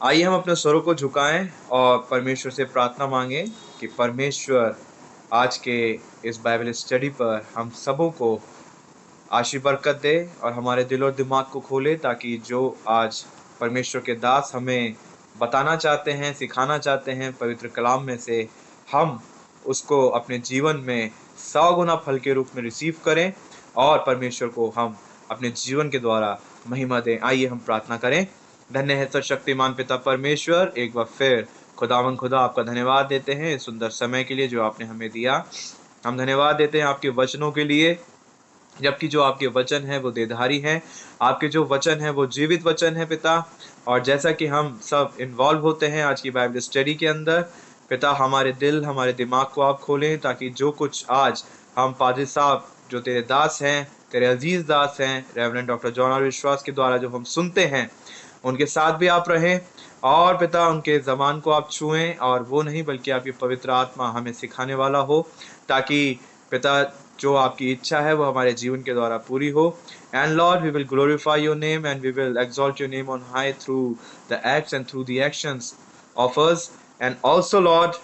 आइए हम अपने स्वरों को झुकाएं और परमेश्वर से प्रार्थना मांगें कि परमेश्वर आज के इस बाइबल स्टडी पर हम सबों को आशीष बरकत दे और हमारे दिल और दिमाग को खोले, ताकि जो आज परमेश्वर के दास हमें बताना चाहते हैं, सिखाना चाहते हैं पवित्र कलाम में से, हम उसको अपने जीवन में 100 गुना फल के रूप में रिसीव करें और परमेश्वर को हम अपने जीवन के द्वारा महिमा दें। आइए हम प्रार्थना करें। धन्य है सर्वशक्तिमान पिता परमेश्वर, एक बार फिर खुदावन खुदा आपका धन्यवाद देते हैं इस सुंदर समय के लिए जो आपने हमें दिया। हम धन्यवाद देते हैं आपके वचनों के लिए, जबकि जो आपके वचन है वो देधारी हैं, आपके जो वचन है वो जीवित वचन है पिता। और जैसा कि हम सब इन्वॉल्व होते हैं आज की बाइबल स्टडी के अंदर, पिता हमारे दिल हमारे दिमाग को आप खोलें, ताकि जो कुछ आज हम पादरी साहब जो तेरे दास हैं, तेरे अजीज दास हैं, रेवरेंड डॉक्टर जॉन आर विश्वास के द्वारा जो हम सुनते हैं, उनके साथ भी आप रहें और पिता उनके ज़बान को आप छुएं, और वो नहीं बल्कि आपकी पवित्र आत्मा हमें सिखाने वाला हो, ताकि पिता जो आपकी इच्छा है वो हमारे जीवन के द्वारा पूरी हो। And Lord, we will glorify your name and we will exalt your name on high through the acts and through the actions of us. And also, Lord,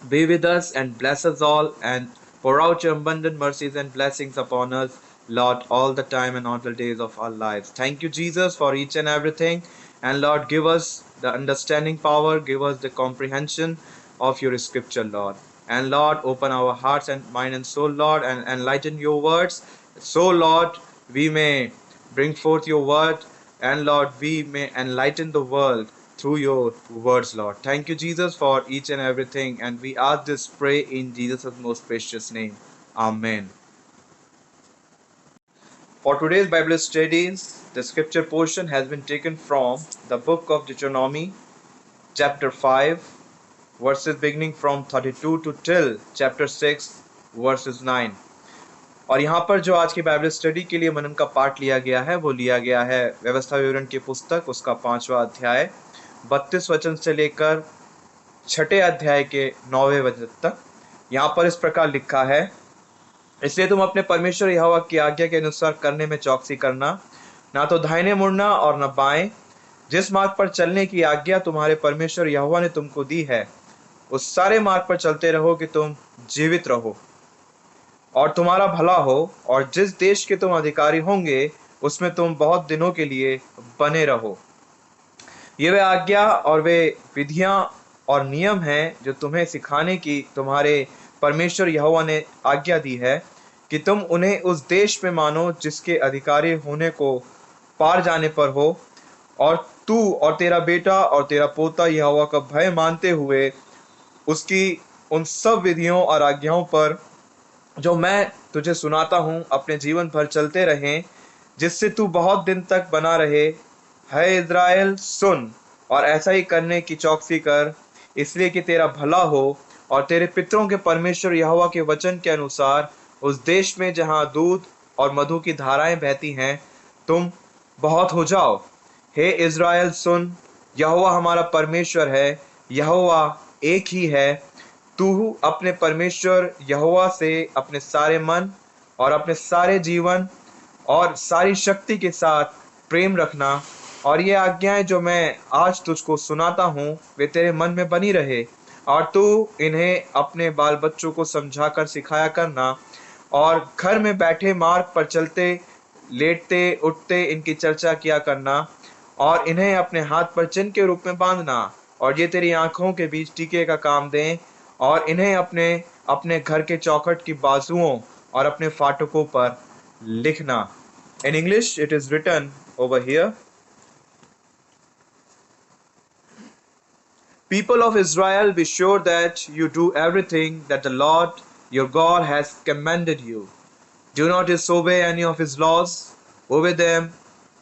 be with us and bless us all and pour out your abundant mercies and blessings upon us, Lord, all the time and all the days of our lives. Thank you, Jesus, for each and everything. And Lord, give us the understanding power, give us the comprehension of your scripture, Lord. And Lord, open our hearts and mind and soul, Lord, and enlighten your words. So, Lord, we may bring forth your word, and Lord, we may enlighten the world through your words, Lord. Thank you, Jesus, for each and everything. And we ask this, pray in Jesus' most precious name. Amen. For today's Bible studies, the scripture portion has been taken from the book of Deuteronomy, chapter 5, verses beginning from 32 to till chapter 6, verses 9. और यहाँ पर जो आज की Bible study के लिए मनन का पाठ लिया गया है वो लिया गया है व्यवस्था विवरण की पुस्तक, उसका 5वां अध्याय 32 वचन से लेकर 6ठे अध्याय के 9वें वचन तक। यहाँ पर इस प्रकार लिखा है, इसलिए तुम अपने परमेश्वर यहोवा की आज्ञा के अनुसार करने में चौकसी करना, ना तो दाहिने मुड़ना और न बाएं। जिस मार्ग पर चलने की आज्ञा तुम्हारे परमेश्वर यहोवा ने तुमको दी है, उस सारे मार्ग पर चलते रहो कि तुम जीवित रहो और तुम्हारा भला हो, और जिस देश के तुम अधिकारी होंगे उसमें तुम बहुत दिनों के लिए बने रहो। ये वे आज्ञा और वे विधियां और नियम हैं जो तुम्हें सिखाने की तुम्हारे परमेश्वर यहोवा ने आज्ञा दी है, कि तुम उन्हें उस देश में मानो जिसके अधिकारी होने को पार जाने पर हो, और तू और तेरा बेटा और तेरा पोता यहोवा का भय मानते हुए उसकी उन सब विधियों और आज्ञाओं पर जो मैं तुझे सुनाता हूँ अपने जीवन भर चलते रहें, जिससे तू बहुत दिन तक बना रहे। है इज़राइल, सुन और ऐसा ही करने की चौकसी कर, इसलिए कि तेरा भला हो और तेरे पितरों के परमेश्वर यहोवा के वचन के अनुसार उस देश में जहाँ दूध और मधु की धाराएं बहती हैं तुम बहुत हो जाओ। हे इज़राइल, सुन, यहोवा हमारा परमेश्वर है, यहोवा एक ही है। तू अपने परमेश्वर यहोवा से अपने सारे मन और अपने सारे जीवन और सारी शक्ति के साथ प्रेम रखना, और ये आज्ञाएं जो मैं आज तुझको सुनाता हूँ वे तेरे मन में बनी रहे, और तू इन्हें अपने बाल बच्चों को समझाकर सिखाया करना, और घर में बैठे मार्ग पर चलते लेटते उठते इनकी चर्चा किया करना, और इन्हें अपने हाथ पर चिन्ह के रूप में बांधना, और ये तेरी आंखों के बीच टीके का काम दें, और इन्हें अपने अपने घर के चौखट की बाजुओं और अपने फाटकों पर लिखना। In English, it is written over here, People of Israel, be sure that you do everything that the Lord your God has commanded you. Do not disobey any of his laws, obey them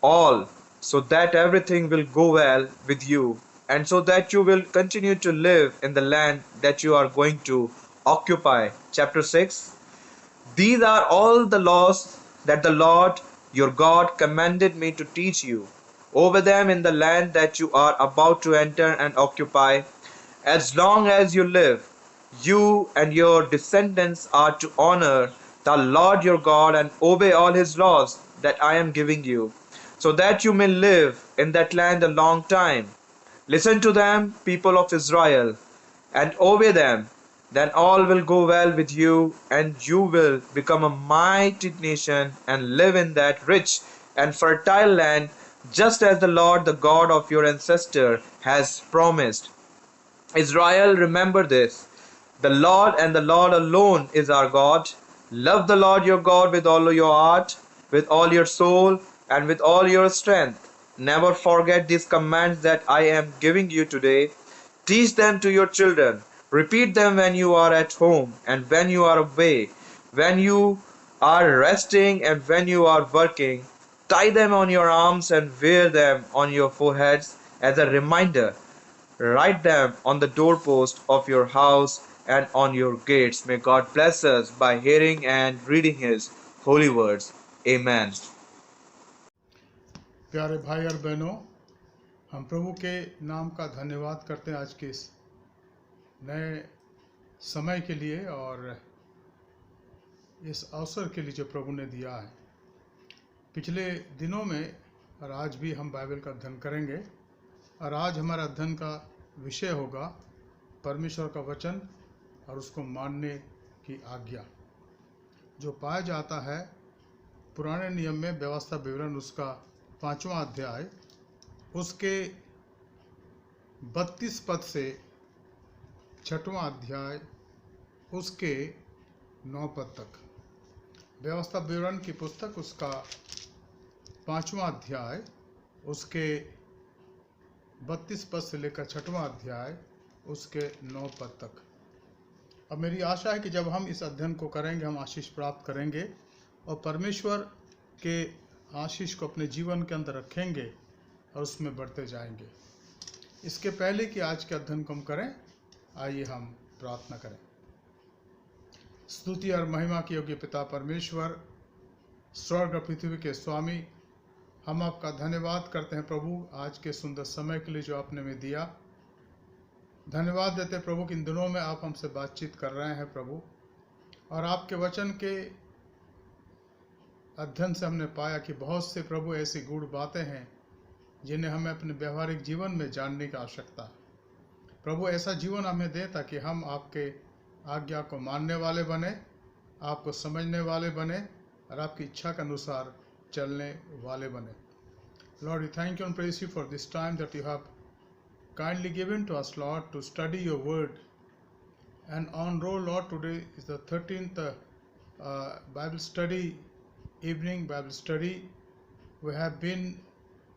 all, so that everything will go well with you, and so that you will continue to live in the land that you are going to occupy. Chapter 6. These are all the laws that the Lord your God commanded me to teach you. Obey them in the land that you are about to enter and occupy. As long as you live, you and your descendants are to honor the Lord your God and obey all his laws that I am giving you, so that you may live in that land a long time. Listen to them, people of Israel, and obey them. Then all will go well with you, and you will become a mighty nation and live in that rich and fertile land, just as the Lord, the God of your ancestor, has promised. Israel, remember this. The Lord and the Lord alone is our God. Love the Lord your God with all your heart, with all your soul, and with all your strength. Never forget these commands that I am giving you today. Teach them to your children. Repeat them when you are at home and when you are away, when you are resting and when you are working. Tie them on your arms and wear them on your foreheads as a reminder. Write them on the doorpost of your house and on your gates. May God bless us by hearing and reading His holy words. Amen. प्यारे भाई और बहनों, हम प्रभु के नाम का धन्यवाद करते हैं आज के इस नए समय के लिए और इस अवसर के लिए जो प्रभु ने दिया है। पिछले दिनों में और आज भी हम बाइबल का अध्ययन करेंगे और आज हमारा अध्ययन का विषय होगा परमेश्वर का वचन और उसको मानने की आज्ञा, जो पाया जाता है पुराने नियम में व्यवस्था विवरण उसका 5वां अध्याय उसके 32 पद से 6वां अध्याय उसके 9 पद तक। व्यवस्था विवरण की पुस्तक उसका 5वां अध्याय उसके 32 पद से लेकर 6वां अध्याय उसके 9 पद तक। अब मेरी आशा है कि जब हम इस अध्ययन को करेंगे हम आशीष प्राप्त करेंगे और परमेश्वर के आशीष को अपने जीवन के अंदर रखेंगे और उसमें बढ़ते जाएंगे। इसके पहले कि आज के अध्ययन को हम करें, आइए हम प्रार्थना करें। स्तुति और महिमा के योग्य पिता परमेश्वर, स्वर्ग और पृथ्वी के स्वामी, हम आपका धन्यवाद करते हैं प्रभु आज के सुंदर समय के लिए जो आपने हमें दिया। धन्यवाद देते हैं प्रभु कि इन दिनों में आप हमसे बातचीत कर रहे हैं प्रभु, और आपके वचन के अध्ययन से हमने पाया कि बहुत से प्रभु ऐसी गूढ़ बातें हैं जिन्हें हमें अपने व्यवहारिक जीवन में जानने की आवश्यकता है। प्रभु ऐसा जीवन हमें दे ताकि हम आपके आज्ञा को मानने वाले बने, आपको समझने वाले बने और आपकी इच्छा के अनुसार चलने वाले बने। Lord, we thank you and praise you for this time that you have kindly given to us, Lord, to study your word. And on roll, Lord, today is the 13th Bible study, evening Bible study. We have been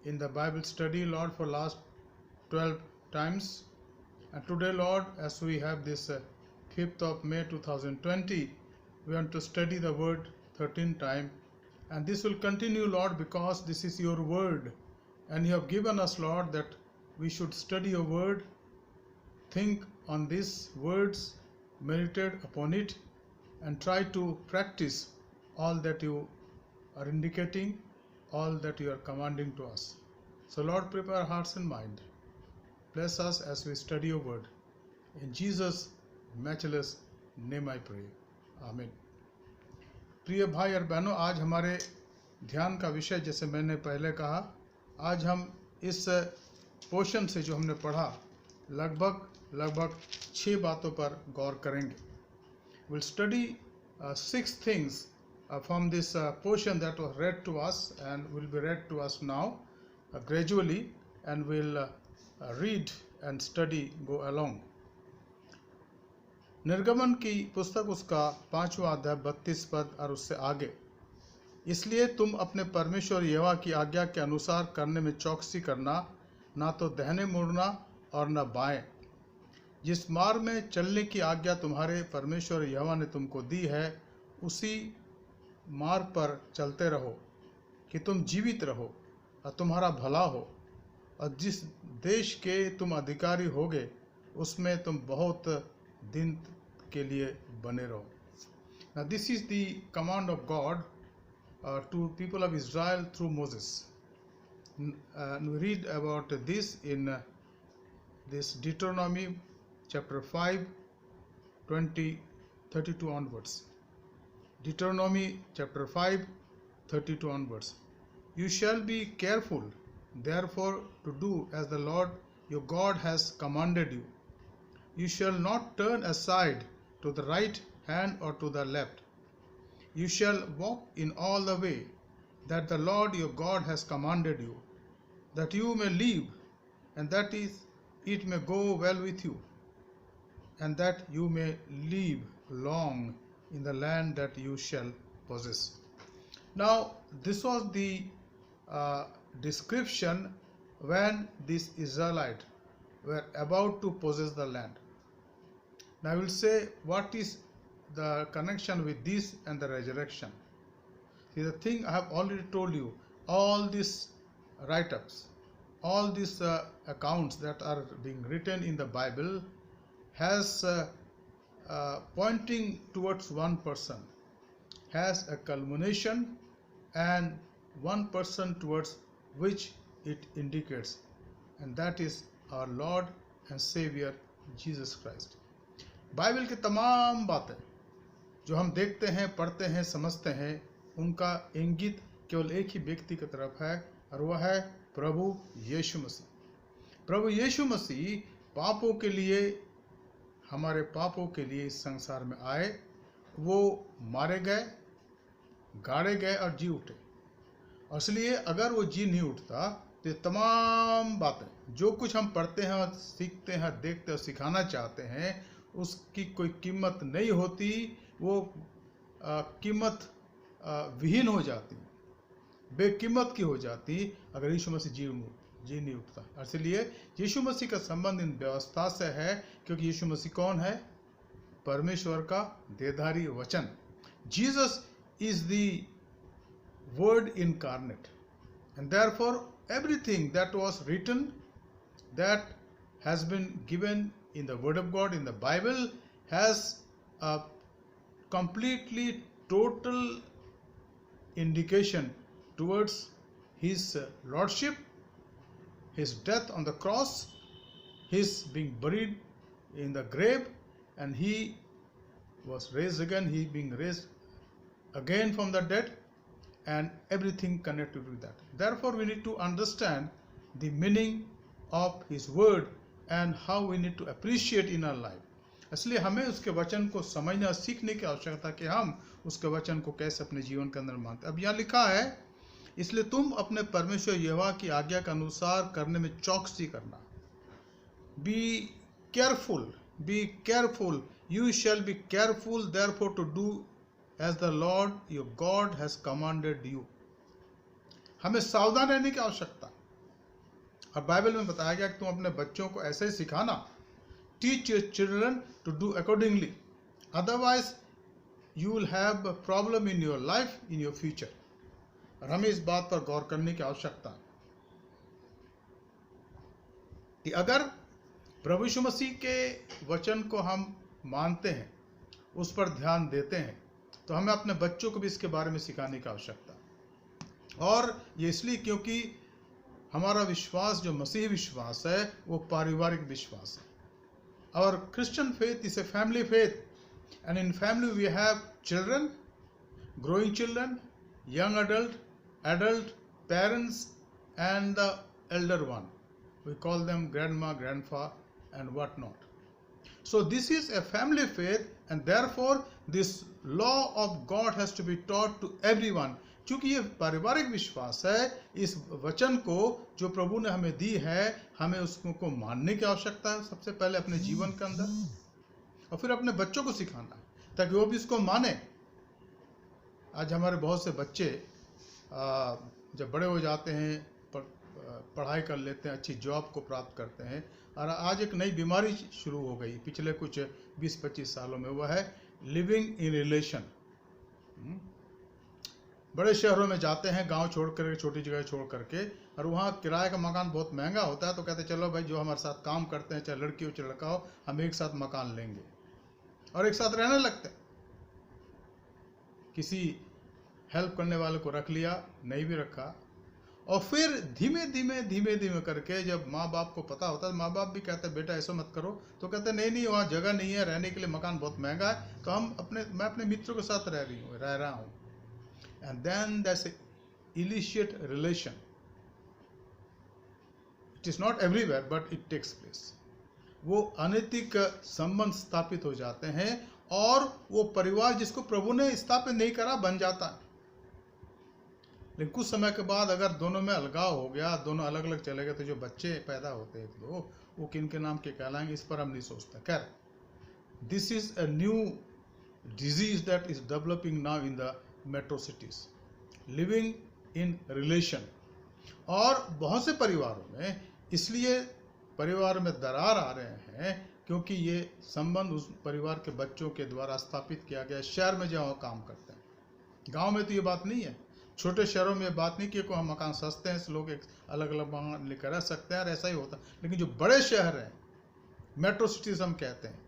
in the Bible study, Lord, for last 12 times. And today, Lord, as we have this 5th of May 2020, we want to study the word 13 times. And this will continue, Lord, because this is your word. And you have given us, Lord, that we should study your word, think on these words, meditate upon it, and try to practice all that you are indicating, all that you are commanding to us. So, Lord, prepare our hearts and mind. Bless us as we study your word. In Jesus' matchless name I pray. Amen. प्रिय भाई और बहनों, आज हमारे ध्यान का विषय, जैसे मैंने पहले कहा, आज हम इस पोर्शन से जो हमने पढ़ा लगभग 6 बातों पर गौर करेंगे। We'll study 6 things from this portion that was read to us and will be read to us now gradually, and we'll read and study, go along. निर्गमन की पुस्तक उसका 5वां अध्याय 32 पद और उससे आगे। इसलिए तुम अपने परमेश्वर यहोवा की आज्ञा के अनुसार करने में चौकसी करना, ना तो दाहिने मुड़ना और न बाएं। जिस मार्ग में चलने की आज्ञा तुम्हारे परमेश्वर यहोवा ने तुमको दी है, उसी मार्ग पर चलते रहो कि तुम जीवित रहो और तुम्हारा भला हो, और जिस देश के तुम अधिकारी होगे उसमें तुम बहुत दिन के लिए बने रहो। Now this is the command of God to people of Israel through Moses. And we read about this in this Deuteronomy chapter 5, 32 onwards. Deuteronomy chapter 5, 32 onwards. You shall be careful, therefore, to do as the Lord your God has commanded you. You shall not turn aside to the right hand or to the left. You shall walk in all the way that the Lord your God has commanded you, that you may live, and that is, it may go well with you, and that you may live long in the land that you shall possess. Now, this was the description when these Israelites were about to possess the land. Now, I will say what is the connection with this and the resurrection. See, the thing I have already told you, all these write-ups, all these accounts that are being written in the Bible has pointing towards one person, has a culmination and one person towards which it indicates, and that is our Lord and Savior Jesus Christ. Bible की तमाम बातें जो हम देखते हैं, पढ़ते हैं, समझते हैं, उनका इंगित केवल एक ही व्यक्ति की तरफ है, और वह है प्रभु यीशु मसीह। प्रभु यीशु मसीह पापों के लिए, हमारे पापों के लिए इस संसार में आए। वो मारे गए, गाड़े गए और जी उठे। और इसलिए अगर वो जी नहीं उठता तो तमाम बातें जो कुछ हम पढ़ते हैं और सीखते हैं, देखते और सिखाना चाहते हैं, उसकी कोई कीमत नहीं होती। वो कीमत विहीन हो जाती, बेकीमत की हो जाती अगर यीशु मसीह जी नहीं उठता। इसलिए यीशु मसीह का संबंध इन व्यवस्था से है, क्योंकि यीशु मसीह कौन है? परमेश्वर का देहधारी वचन। Jesus is the word incarnate, and therefore everything that was written, that has been given in the Word of God, in the Bible, has a completely total indication towards His Lordship, His death on the cross, His being buried in the grave, and He was raised again, He being raised again from the dead, and everything connected with that. Therefore, we need to understand the meaning of His word and how we need to appreciate in our life. इसलिए हमें उसके वचन को समझना, सीखने की आवश्यकता कि हम उसके वचन को कैसे अपने जीवन के अंदर मानते। अब यहाँ लिखा है, इसलिए तुम अपने परमेश्वर यहोवा की आज्ञा के अनुसार करने में चौकसी करना। Be careful, you shall be careful therefore to do as the Lord your God has commanded you. हमें सावधान रहने की आवश्यकता। और बाइबल में बताया गया कि तुम अपने बच्चों को ऐसे ही सिखाना। Teach your children to do accordingly, otherwise you will have a problem in your life, in your future. और हमें इस बात पर गौर करने की आवश्यकता है कि अगर प्रभु यीशु मसीह के वचन को हम मानते हैं, उस पर ध्यान देते हैं, तो हमें अपने बच्चों को भी इसके बारे में सिखाने की आवश्यकता है। और ये इसलिए क्योंकि हमारा विश्वास जो मसीही विश्वास है वो पारिवारिक विश्वास है। और Christian faith is a family faith, and in family we have children, growing children, young adult, parents, and the elder one. We call them grandma, grandpa, and what not. So this is a family faith, and therefore this law of God has to be taught to everyone. क्योंकि ये पारिवारिक विश्वास है, इस वचन को जो प्रभु ने हमें दी है, हमें उसको मानने की आवश्यकता है सबसे पहले अपने जीवन के अंदर, और फिर अपने बच्चों को सिखाना है ताकि वो भी इसको माने। आज हमारे बहुत से बच्चे जब बड़े हो जाते हैं, पढ़ाई कर लेते हैं, अच्छी जॉब को प्राप्त करते हैं, और आज एक नई बीमारी शुरू हो गई पिछले कुछ 20-25 सालों में, वह है लिविंग इन रिलेशन। बड़े शहरों में जाते हैं, गांव छोड़ कर, छोटी जगह छोड़ करके, और वहाँ किराए का मकान बहुत महंगा होता है, तो कहते चलो भाई जो हमारे साथ काम करते हैं, चाहे लड़की हो चाहे लड़का हो, हम एक साथ मकान लेंगे और एक साथ रहने लगते हैं। किसी हेल्प करने वाले को रख लिया, नहीं भी रखा, और फिर धीमे धीमे करके जब माँ बाप को पता होता है, माँ बाप भी कहते हैं बेटा ऐसा मत करो, तो कहते हैं नहीं वहाँ जगह नहीं है रहने के लिए, मकान बहुत महंगा है, तो मैं अपने मित्रों के साथ रह रहा हूँ। And then that's illicit relation, it is not everywhere but it takes place. वो अनैतिक संबंध स्थापित हो जाते हैं और वो परिवार जिसको प्रभु ने स्थापित नहीं करा बन जाता है। लेकिन कुछ समय के बाद अगर दोनों में अलगाव हो गया, दोनों अलग अलग चले गए, तो जो बच्चे पैदा होते हैं तो वो किन के नाम के कहलाएंगे, इस पर हम नहीं सोचते। खैर, this is a new disease that is developing now in the metro cities, living in relation. और बहुत से परिवारों में इसलिए परिवार में दरार आ रहे हैं क्योंकि ये संबंध उस परिवार के बच्चों के द्वारा स्थापित किया गया। शहर में जहाँ काम करते हैं, गांव में तो ये बात नहीं है, छोटे शहरों में ये बात नहीं कि को हम मकान सस्ते हैं, लोग एक अलग अलग मकान लेकर रह सकते हैं और ऐसा ही होता। लेकिन जो बड़े शहर हैं, मेट्रो सिटीज हम कहते हैं,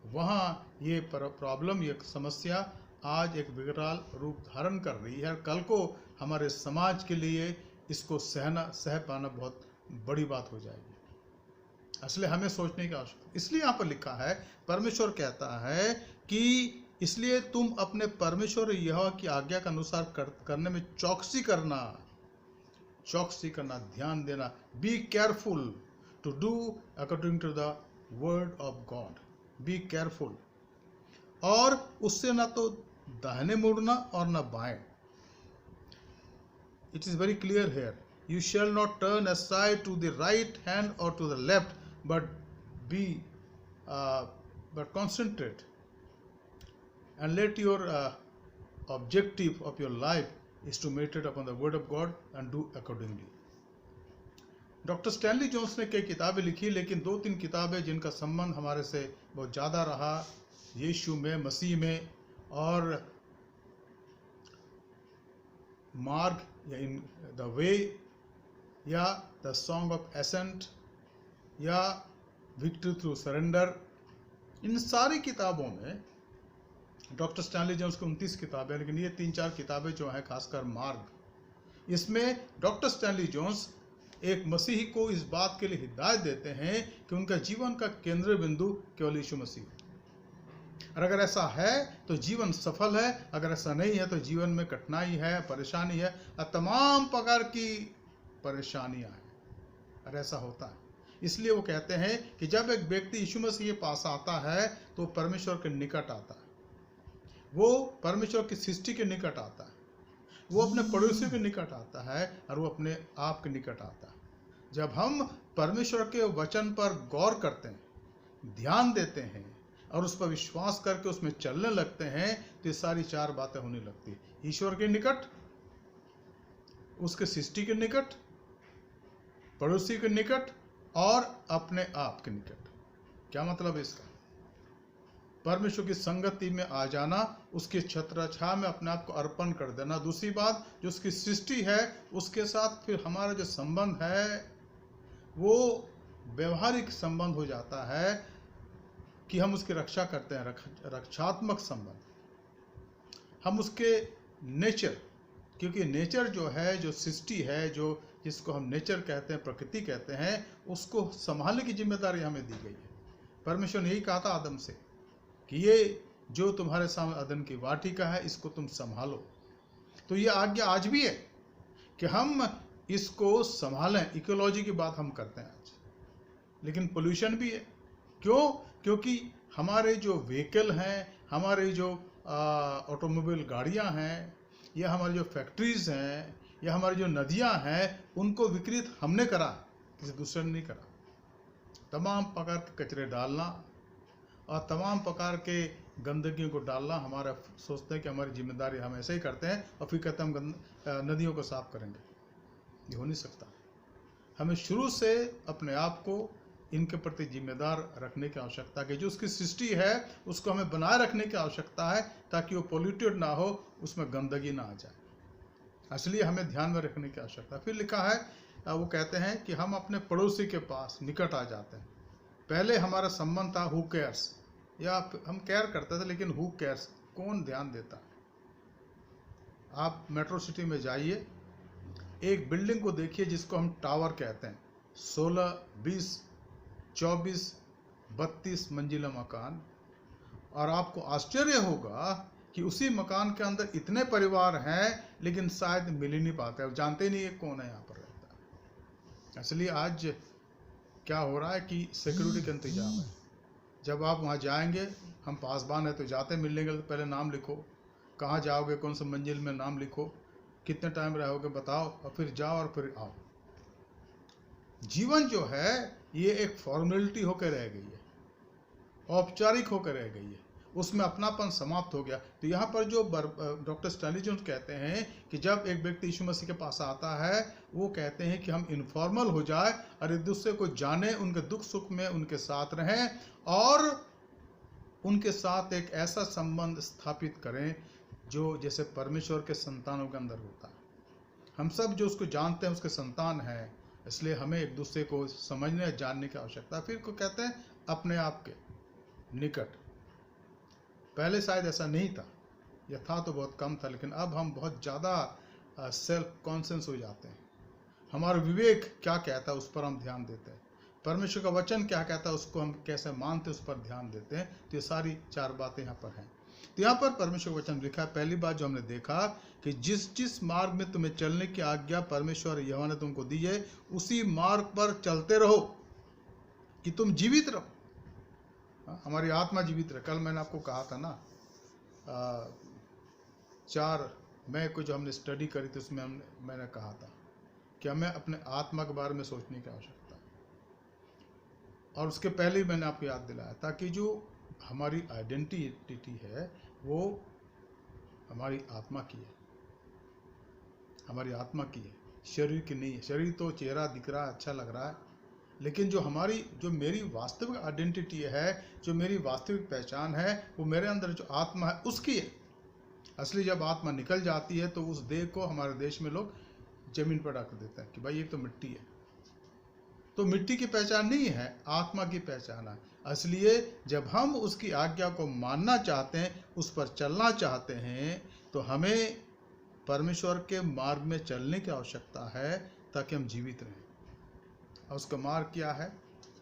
वहाँ ये प्रॉब्लम, ये समस्या आज एक विकराल रूप धारण कर रही है। कल को हमारे समाज के लिए इसको सह पाना बहुत बड़ी बात हो जाएगी। इसलिए हमें सोचने की आवश्यकता। इसलिए यहाँ पर लिखा है, परमेश्वर कहता है कि इसलिए तुम अपने परमेश्वर यहोवा की आज्ञा के अनुसार करने में चौकसी करना, ध्यान देना। Be careful to do according to the word of God. Be careful, और उससे ना तो दाहिने मुड़ना और ना बाएं। It is very clear here, you shall not turn aside to the right hand or to the left, but concentrate and let your objective of your life is to meditate upon the word of God and do accordingly. Doctor Stanley Jones ने कई किताबें लिखी, लेकिन 2-3 किताबें जिनका संबंध हमारे से बहुत ज़्यादा रहा, यीशु में, मसीह में, और मार्ग या इन द वे, या द सॉन्ग ऑफ एसेंट, या विक्ट्री थ्रू सरेंडर। इन सारी किताबों में डॉक्टर स्टैनली जोन्स की 29 किताबें, लेकिन ये 3-4 किताबें जो हैं, खासकर मार्ग, इसमें डॉक्टर स्टैनली जोन्स एक मसीही को इस बात के लिए हिदायत देते हैं कि उनका जीवन का केंद्र बिंदु केवल यीशु मसीह। और अगर ऐसा है तो जीवन सफल है, अगर ऐसा नहीं है तो जीवन में कठिनाई है, परेशानी है, और तमाम प्रकार की परेशानियां हैं। और ऐसा होता है। इसलिए वो कहते हैं कि जब एक व्यक्ति यीशु मसीह के पास आता है तो जब के निकट आता है, वो परमेश्वर की सृष्टि के निकट आता है, वो अपने पड़ोसियों के निकट आता है, और वो अपने आप के निकट आता है। जब हम परमेश्वर के वचन पर गौर करते हैं, ध्यान देते हैं और उस पर विश्वास करके उसमें चलने लगते हैं, तो ये सारी 4 बातें होने लगती है। ईश्वर के निकट, उसके सृष्टि के निकट, पड़ोसी के निकट और अपने आप के निकट। क्या मतलब है इसका? परमेश्वर की संगति में आ जाना, उसकी छत्रछाया में अपने आप को अर्पण कर देना। दूसरी बात, जो उसकी सृष्टि है उसके साथ फिर हमारा जो संबंध है वो व्यवहारिक संबंध हो जाता है कि हम उसकी रक्षा करते हैं, रक्षात्मक संबंध। हम उसके नेचर, क्योंकि नेचर जो है, जो सृष्टि है, जो जिसको हम नेचर कहते हैं, प्रकृति कहते हैं, उसको संभालने की जिम्मेदारी हमें दी गई है। परमेश्वर ने यही कहा था आदम से कि ये जो तुम्हारे सामने अदन की वाटिका है, इसको तुम संभालो। तो ये आज्ञा आज भी है कि हम इसको संभालें। इकोलॉजी की बात हम करते हैं आज, लेकिन पोल्यूशन भी है। क्यों? क्योंकि हमारे जो व्हीकल हैं, हमारे जो ऑटोमोबाइल गाड़ियां हैं, या हमारी जो फैक्ट्रीज हैं, या हमारी जो नदियां हैं, उनको विकृत हमने करा, किसी दूसरे ने नहीं करा। तमाम प्रकार के कचरे डालना और तमाम प्रकार के गंदगियों को डालना, हमारा सोचते हैं कि हमारी जिम्मेदारी, हम ऐसे ही करते हैं, और फिर कहते हैं हम नदियों को साफ करेंगे। ये हो नहीं सकता। हमें शुरू से अपने आप को इनके प्रति जिम्मेदार रखने की आवश्यकता है। जो उसकी सृष्टि है उसको हमें बनाए रखने की आवश्यकता है, ताकि वो पोल्यूटेड ना हो, उसमें गंदगी ना आ जाए। इसलिए हमें ध्यान में रखने की आवश्यकता है। फिर लिखा है, वो कहते हैं कि हम अपने पड़ोसी के पास निकट आ जाते हैं। पहले हमारा संबंध था हु केयर्स, या हम केयर करते थे, लेकिन हु केयर्स, कौन ध्यान देता। आप मेट्रो सिटी में जाइए, एक बिल्डिंग को देखिए जिसको हम टावर कहते हैं, 16, 20, 24, 32 मंजिला मकान, और आपको आश्चर्य होगा कि उसी मकान के अंदर इतने परिवार हैं, लेकिन शायद मिल ही नहीं पाते, जानते ही नहीं है कौन है यहाँ पर रहता है। इसलिए आज क्या हो रहा है कि सिक्योरिटी का इंतजाम है। जब आप वहाँ जाएंगे, हम पासबान है तो जाते मिलने के लिए पहले नाम लिखो, कहाँ जाओगे, कौन सा मंजिल में नाम लिखो, कितने टाइम रहोगे बताओ, और फिर जाओ और फिर आओ। जीवन जो है ये एक फॉर्मेलिटी होकर रह गई है, औपचारिक होकर रह गई है, उसमें अपनापन समाप्त हो गया। तो यहाँ पर जो डॉक्टर स्टैनली जोन्स कहते हैं कि जब एक व्यक्ति यीशु मसीह के पास आता है, वो कहते हैं कि हम इनफॉर्मल हो जाए और एक दूसरे को जाने, उनके दुख सुख में उनके साथ रहें और उनके साथ एक ऐसा संबंध स्थापित करें जो जैसे परमेश्वर के संतानों के अंदर होता है। हम सब जो उसको जानते हैं उसके संतान हैं, इसलिए हमें एक दूसरे को समझने जानने की आवश्यकता है। फिर को कहते हैं अपने आप के निकट। पहले शायद ऐसा नहीं था, या था तो बहुत कम था, लेकिन अब हम बहुत ज़्यादा सेल्फ कॉन्शियस हो जाते हैं। हमारा विवेक क्या कहता है उस पर हम ध्यान देते हैं, परमेश्वर का वचन क्या कहता है उसको हम कैसे मानते हैं उस पर ध्यान देते हैं। तो ये सारी चार बातें यहाँ पर हैं। तो यहाँ पर परमेश्वर वचन लिखा है, पहली बात जो हमने देखा कि जिस जिस मार्ग में तुम्हें चलने की आज्ञा परमेश्वर यहोवा ने तुमको दी है, उसी मार्ग पर चलते रहो कि तुम जीवित रहो। हमारी आत्मा जीवित रहे। कल मैंने आपको कहा था ना, 4 मई को जो हमने स्टडी करी थी उसमें मैंने कहा था कि हमें अपने आत्मा के बारे में सोचने की आवश्यकता है। और उसके पहले ही मैंने आपको याद दिलाया था कि जो हमारी आइडेंटिटी है वो हमारी आत्मा की है, हमारी आत्मा की है, शरीर की नहीं है। शरीर तो चेहरा दिख रहा है, अच्छा लग रहा है, लेकिन जो मेरी वास्तविक आइडेंटिटी है, जो मेरी वास्तविक पहचान है, वो मेरे अंदर जो आत्मा है उसकी है। असली जब आत्मा निकल जाती है तो उस देह को हमारे देश में लोग जमीन पर रख देते हैं कि भाई ये तो मिट्टी है। तो मिट्टी की पहचान नहीं है, आत्मा की पहचान है। इसलिए जब हम उसकी आज्ञा को मानना चाहते हैं, उस पर चलना चाहते हैं, तो हमें परमेश्वर के मार्ग में चलने की आवश्यकता है ताकि हम जीवित रहें। और उसका मार्ग क्या है?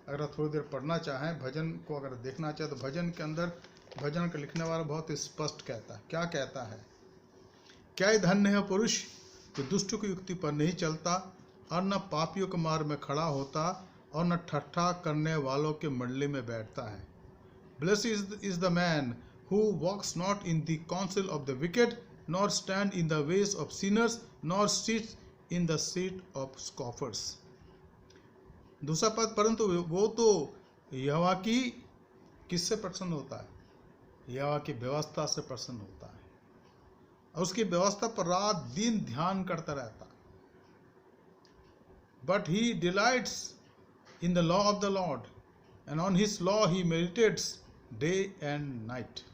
अगर आप थोड़ी देर पढ़ना चाहें, भजन को अगर देखना चाहें, तो भजन के अंदर भजन का लिखने वाला बहुत स्पष्ट कहता है। क्या कहता है? क्या ही धन्य है पुरुष जो दुष्ट की युक्ति पर नहीं चलता और न पापियों के मार्ग में खड़ा होता और न ठट्ठा करने वालों के मंडली में बैठता है। Blessed is the man who walks not in the counsel of the wicked, nor stand in the ways of sinners, nor sits in the seat of scoffers. दूसरा पद, परंतु वो तो यहोवा की किससे प्रसन्न होता है? यहोवा की व्यवस्था से प्रसन्न होता है और उसकी व्यवस्था पर रात दिन ध्यान करता रहता। But he delights in the law of the Lord, and on his law he meditates day and night.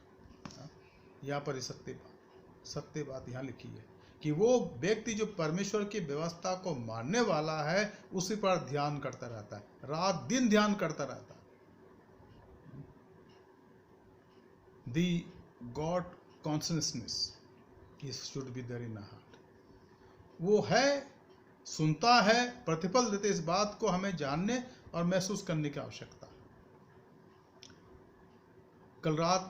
यहाँ पर सत्य बात यहाँ लिखी है कि वो व्यक्ति जो परमेश्वर की व्यवस्था को मानने वाला है उसी पर ध्यान करता रहता है, रात दिन ध्यान करता रहता है। The God consciousness should be there in our heart. वो है, सुनता है, प्रतिफल देते। इस बात को हमें जानने और महसूस करने की आवश्यकता। कल रात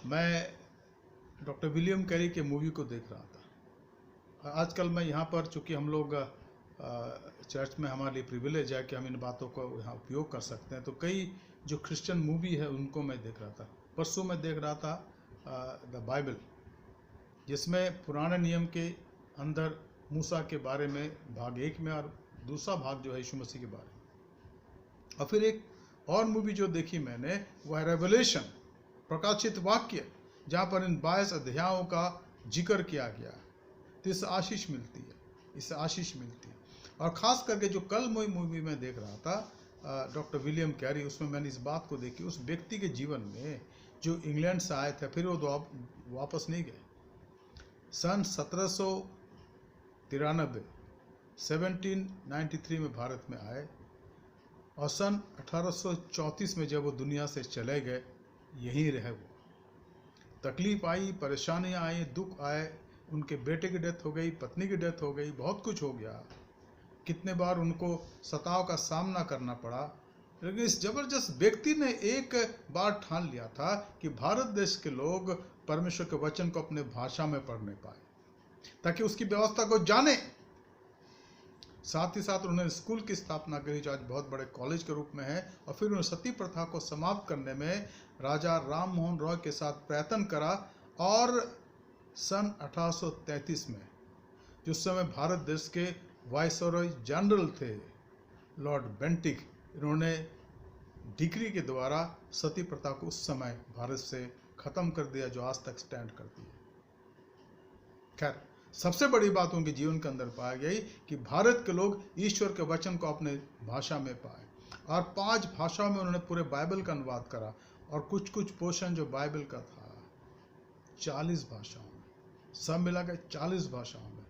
मैं डॉक्टर विलियम कैरी के मूवी को देख रहा था। आजकल मैं यहाँ पर, चूँकि हम लोग चर्च में हमारे लिए प्रिविलेज है कि हम इन बातों को यहाँ उपयोग कर सकते हैं, तो कई जो क्रिश्चियन मूवी है उनको मैं देख रहा था। परसों मैं देख रहा था द बाइबल, जिसमें पुराने नियम के अंदर मूसा के बारे में भाग 1 में, और दूसरा भाग जो है यीशु मसीह के बारे में। और फिर एक और मूवी जो देखी मैंने, वह है रेवलेशन, प्रकाशित वाक्य, जहाँ पर इन 22 अध्यायों का जिक्र किया गया है। तो इससे आशीष मिलती है, इससे आशीष मिलती है। और ख़ास करके जो कल मूवी में देख रहा था डॉक्टर विलियम कैरी, उसमें मैंने इस बात को देखी, उस व्यक्ति के जीवन में जो इंग्लैंड से आए थे, फिर वो वापस नहीं गए। सन 1793 में भारत में आए और सन 1834 में जब वो दुनिया से चले गए, यहीं रहे वो। तकलीफ आई, परेशानियाँ आई, दुख आए, उनके बेटे की डेथ हो गई, पत्नी की डेथ हो गई, बहुत कुछ हो गया। कितने बार उनको सताव का सामना करना पड़ा, लेकिन इस जबरदस्त व्यक्ति ने एक बार ठान लिया था कि भारत देश के लोग परमेश्वर के वचन को अपने भाषा में पढ़ने पाए, ताकि उसकी व्यवस्था को जाने। साथ ही साथ उन्होंने स्कूल की स्थापना करी जो आज बहुत बड़े कॉलेज के रूप में है। और फिर उन्होंने सती प्रथा को समाप्त करने में राजा राम मोहन रॉय के साथ प्रयत्न करा। और सन 1833 में जिस समय भारत देश के वाइसरॉय जनरल थे लॉर्ड बेंटिक, इन्होंने डिक्री के द्वारा सती प्रथा को उस समय भारत से खत्म कर दिया जो आज तक स्टैंड करती है। खैर, सबसे बड़ी बात उनके जीवन के अंदर पाई गई कि भारत के लोग ईश्वर के वचन को अपने भाषा में पाए और 5 भाषाओं में उन्होंने पूरे बाइबल का अनुवाद करा। और कुछ कुछ पोर्शन जो बाइबल का था 40 भाषाओं में, सब मिलाकर 40 भाषाओं में।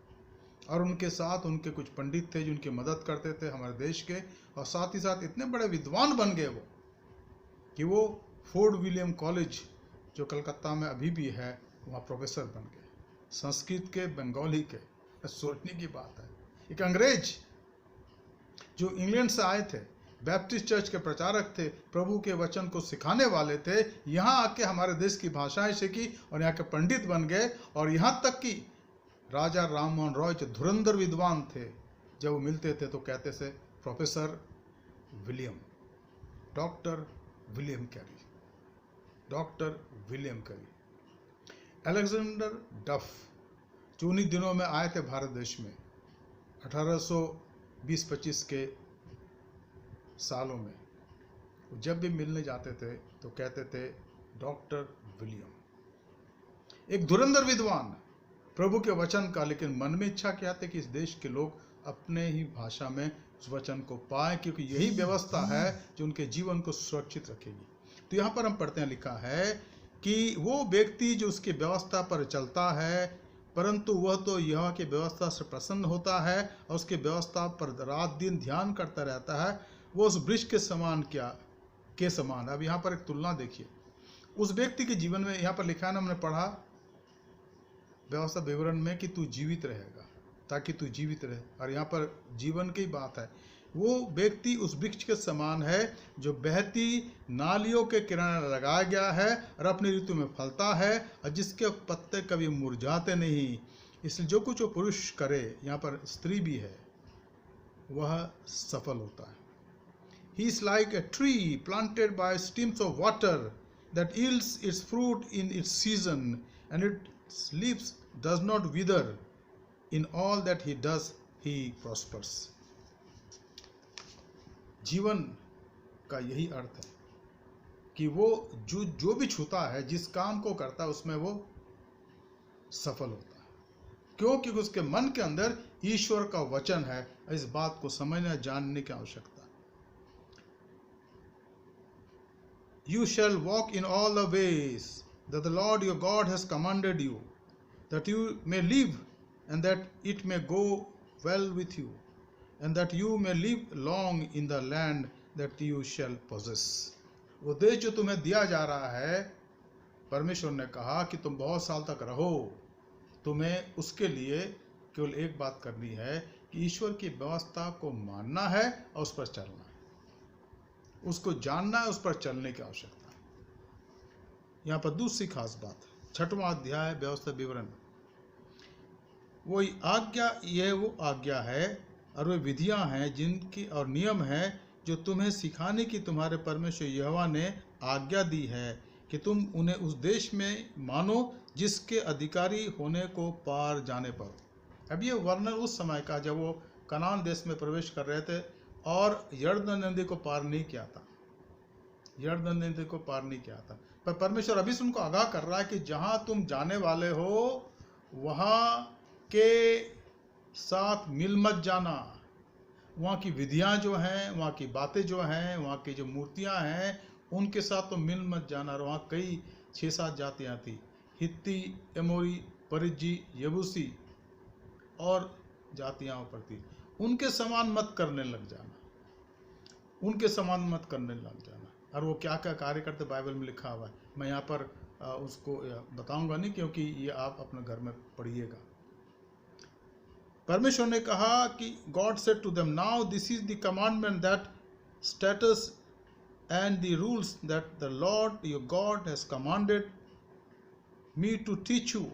और उनके साथ उनके कुछ पंडित थे जो उनकी मदद करते थे हमारे देश के। और साथ ही साथ इतने बड़े विद्वान बन गए वो कि वो फोर्ड विलियम कॉलेज जो कलकत्ता में अभी भी है वहाँ प्रोफेसर बन गए, संस्कृत के, बंगाली के। सोचने की बात है, एक अंग्रेज जो इंग्लैंड से आए थे, बैप्टिस्ट चर्च के प्रचारक थे, प्रभु के वचन को सिखाने वाले थे, यहाँ आके हमारे देश की भाषाएं सीखी और यहाँ के पंडित बन गए। और यहाँ तक कि राजा राम मोहन रॉय जो धुरंधर विद्वान थे, जब वो मिलते थे तो कहते थे professor William, doctor William Carey, doctor William Carey. Alexander डफ जो उन्हीं दिनों में आए थे भारत देश में 1820-25 के सालों में, जब भी मिलने जाते थे तो कहते थे डॉक्टर विलियम। एक धुरंधर विद्वान प्रभु के वचन का, लेकिन मन में इच्छा क्या थी कि इस देश के लोग अपने ही भाषा में उस वचन को पाएं, क्योंकि यही व्यवस्था है जो उनके जीवन को सुरक्षित रखेगी। तो यहाँ पर हम पढ़ते हैं, लिखा है कि वो व्यक्ति जो उसकी व्यवस्था पर चलता है, परंतु वह तो यहोवा की व्यवस्था से प्रसन्न होता है और उसकी व्यवस्था पर रात दिन ध्यान करता रहता है, वो उस वृक्ष के समान के समान। अब यहाँ पर एक तुलना देखिए, उस व्यक्ति के जीवन में यहाँ पर लिखा है ना, हमने पढ़ा व्यवस्था विवरण में कि तू जीवित रहेगा, ताकि तू जीवित रहे। और यहाँ पर जीवन की बात है। वो व्यक्ति उस वृक्ष के समान है जो बहती नालियों के किनारे लगाया गया है और अपनी ऋतु में फलता है और जिसके पत्ते कभी मुरझाते नहीं। इसलिए जो कुछ वो पुरुष करे, यहाँ पर स्त्री भी है, वह सफल होता है। He is like a tree planted by streams of water that yields its fruit in its season, and its leaves does not wither. In all that he does, he prospers. जीवन का यही अर्थ है कि वो जो भी छूता है, जिस काम को करता है, उसमें वो सफल होता है, क्योंकि उसके मन के अंदर ईश्वर का वचन है। इस बात को समझना, जानने की आवश्यकता। You shall walk in all the ways that the Lord your God has commanded you, that you may live, and that it may go well with you, and that you may live long in the land that you shall possess. वो देश जो तुम्हें दिया जा रहा है, परमेश्वर ने कहा कि तुम बहुत साल तक रहो। तुम्हें उसके लिए केवल एक बात करनी है कि ईश्वर की व्यवस्था को मानना है और उस पर चलना है, उसको जानना है, उस पर चलने की आवश्यकता है। यहाँ पर दूसरी खास बात, 6वां अध्याय व्यवस्था विवरण। वो आज्ञा, यह वो आज्ञा है और वे विधियां हैं जिनकी और नियम हैं जो तुम्हें सिखाने की तुम्हारे परमेश्वर यहोवा ने आज्ञा दी है कि तुम उन्हें उस देश में मानो जिसके अधिकारी होने को पार जाने पर। अब ये वर्णन उस समय का जब वो कनान देश में प्रवेश कर रहे थे और यरदन नदी को पार नहीं किया था, यरदन नदी को पार नहीं किया था। पर परमेश्वर अभी से उनको आगाह कर रहा है कि जहां तुम जाने वाले हो वहां के साथ मिल मत जाना। वहाँ की विधियाँ जो हैं, वहाँ की बातें जो हैं, वहाँ की जो मूर्तियाँ हैं, उनके साथ तो मिल मत जाना। और वहाँ कई 6-7 जातियाँ थी, हित्ती, एमोरी, परिज्जी, यबूसी और जातियाँ ऊपर थी। उनके समान मत करने लग जाना, उनके समान मत करने लग जाना। और वो क्या क्या कार्य करते बाइबल में लिखा हुआ है, मैं यहाँ पर उसको बताऊंगा नहीं, क्योंकि ये आप अपने घर में पढ़िएगा। परमेश्वर ने कहा कि God said to them, now this is the commandment that statutes and the rules that the Lord your God has commanded me to teach you.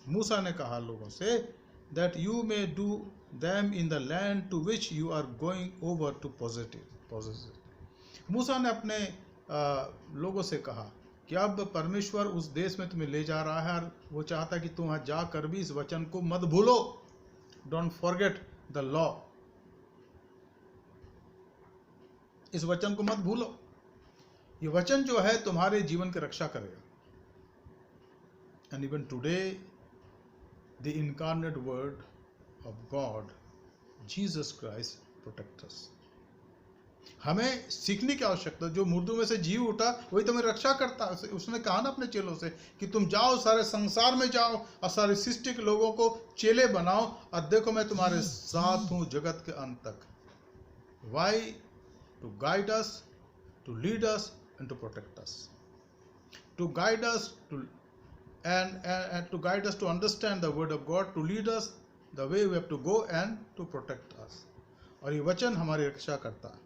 Musa ने कहा लोगों से that you may do them in the land to which you are going over to possess it. मूसा ने अपने लोगों से कहा कि अब परमेश्वर उस देश में तुम्हें ले जा रहा है और वो चाहता कि तुम वहाँ जाकर भी इस वचन को मत भूलो. Don't forget the law. इस वचन को मत भूलो. ये वचन जो है तुम्हारे जीवन की रक्षा करेगा. And even today the incarnate word of God Jesus Christ protect us. हमें सीखने की आवश्यकता. जो मुर्दों में से जी उठा वही तुम्हें रक्षा करता. उसने कहा ना अपने चेलों से कि तुम जाओ सारे संसार में जाओ और सारे सृष्टि के लोगों को चेले बनाओ और देखो मैं तुम्हारे साथ हूं जगत के अंत तक. Why? To guide us, to lead us and to protect us. To guide us to and to guide us to understand the word of God, to lead us the way we have to go and to protect us. और ये वचन हमारी रक्षा करता है.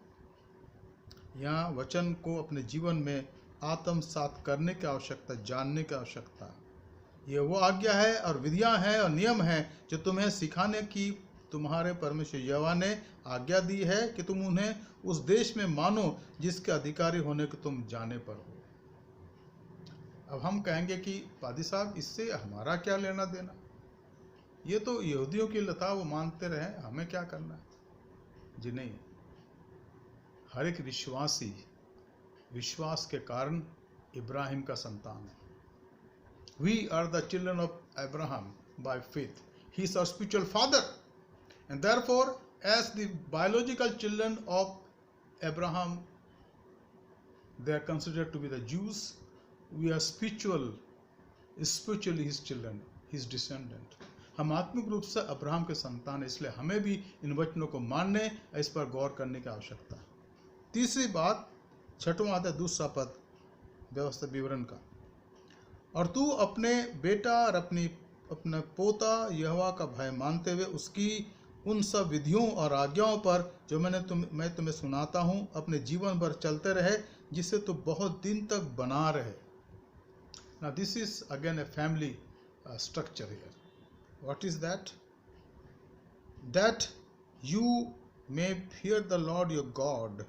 यहाँ वचन को अपने जीवन में आत्मसात करने की आवश्यकता, जानने की आवश्यकता. ये वो आज्ञा है और विधियां हैं और नियम हैं जो तुम्हें सिखाने की तुम्हारे परमेश्वर यहोवा ने आज्ञा दी है कि तुम उन्हें उस देश में मानो जिसके अधिकारी होने को तुम जाने पर हो. अब हम कहेंगे कि पादी साहब इससे हमारा क्या लेना देना. ये तो यहूदियों की लता, वो मानते रहे, हमें क्या करना है. जी नहीं. हर एक विश्वासी विश्वास के कारण इब्राहिम का संतान है. We are the children of Abraham by faith. He is our spiritual father and therefore as the biological children of Abraham they are considered to be the Jews. We are spiritually his children, his descendant. हम आत्मिक रूप से Abraham के संतान हैं, इसलिए हमें भी इन वचनों को मानने, इस पर गौर करने की आवश्यकता है. तीसरी बात, 6वां अध्याय 2 पद व्यवस्था विवरण का. और तू अपने बेटा और अपने पोता यहोवा का भय मानते हुए उसकी उन सब विधियों और आज्ञाओं पर जो मैं तुम्हें सुनाता हूँ अपने जीवन भर चलते रहे, जिसे तू बहुत दिन तक बना रहे. Now this is again a family structure here. What is that? That you may fear the Lord your God,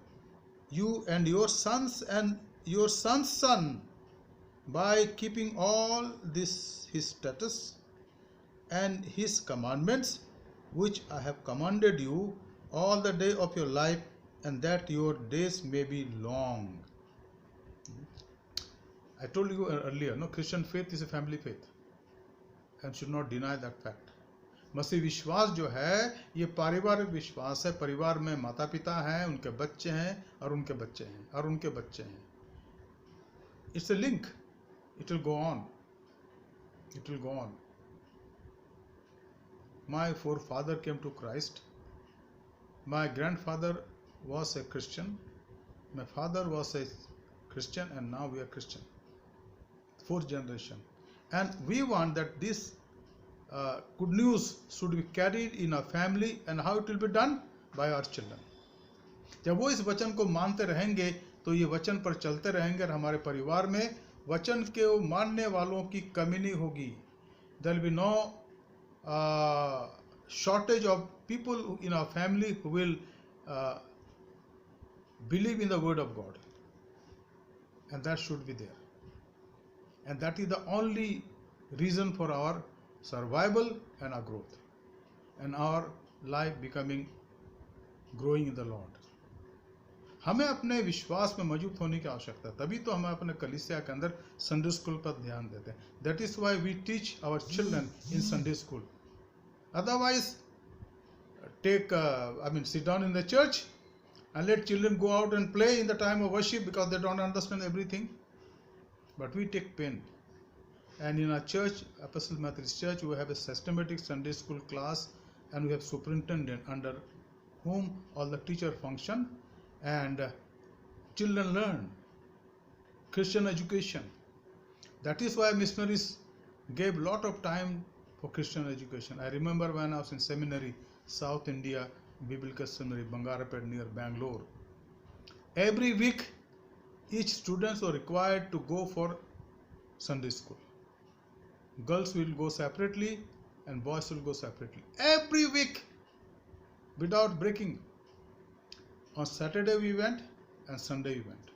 you and your sons and your son's son, by keeping all this his statutes and his commandments, which I have commanded you all the day of your life, and that your days may be long. I told you earlier, no, Christian faith is a family faith and should not deny that fact. मसीह विश्वास जो है ये पारिवारिक विश्वास है. परिवार में माता पिता हैं, उनके बच्चे हैं और उनके बच्चे हैं और उनके बच्चे हैं. It's a link. It will go on. It will go on. My forefather came to Christ. My grandfather was a Christian. My father was a Christian, and now we are Christian. 4th generation. And we want that this good news should be carried in our family, and how it will be done? By our children. जब वो इस वचन को मानते रहेंगे तो ये वचन पर चलते रहेंगे और हमारे परिवार में वचन के मानने वालों की कमी नहीं होगी. There will be no shortage of people in our family who will believe in the word of God, and that should be there. And that is the only reason for our survival and our growth and our life growing in the Lord. हमें अपने विश्वास में मौजूद होने की आवश्यकता है. तभी तो हम अपने कलीसिया के अंदर संडे स्कूल पर ध्यान देते हैं. That is why we teach our children in Sunday school. Otherwise, sit down in the church and let children go out and play in the time of worship because they don't understand everything. But we take pain. And in our church, Apostle Methodist Church, we have a systematic Sunday school class, and we have superintendent under whom all the teachers function, and children learn Christian education. That is why missionaries gave lot of time for Christian education. I remember when I was in seminary, South India Biblical Seminary, Bangarapet near Bangalore. Every week, each students were required to go for Sunday school. Girls will go separately and boys will go separately. Every week, without breaking. On Saturday we went and Sunday we went.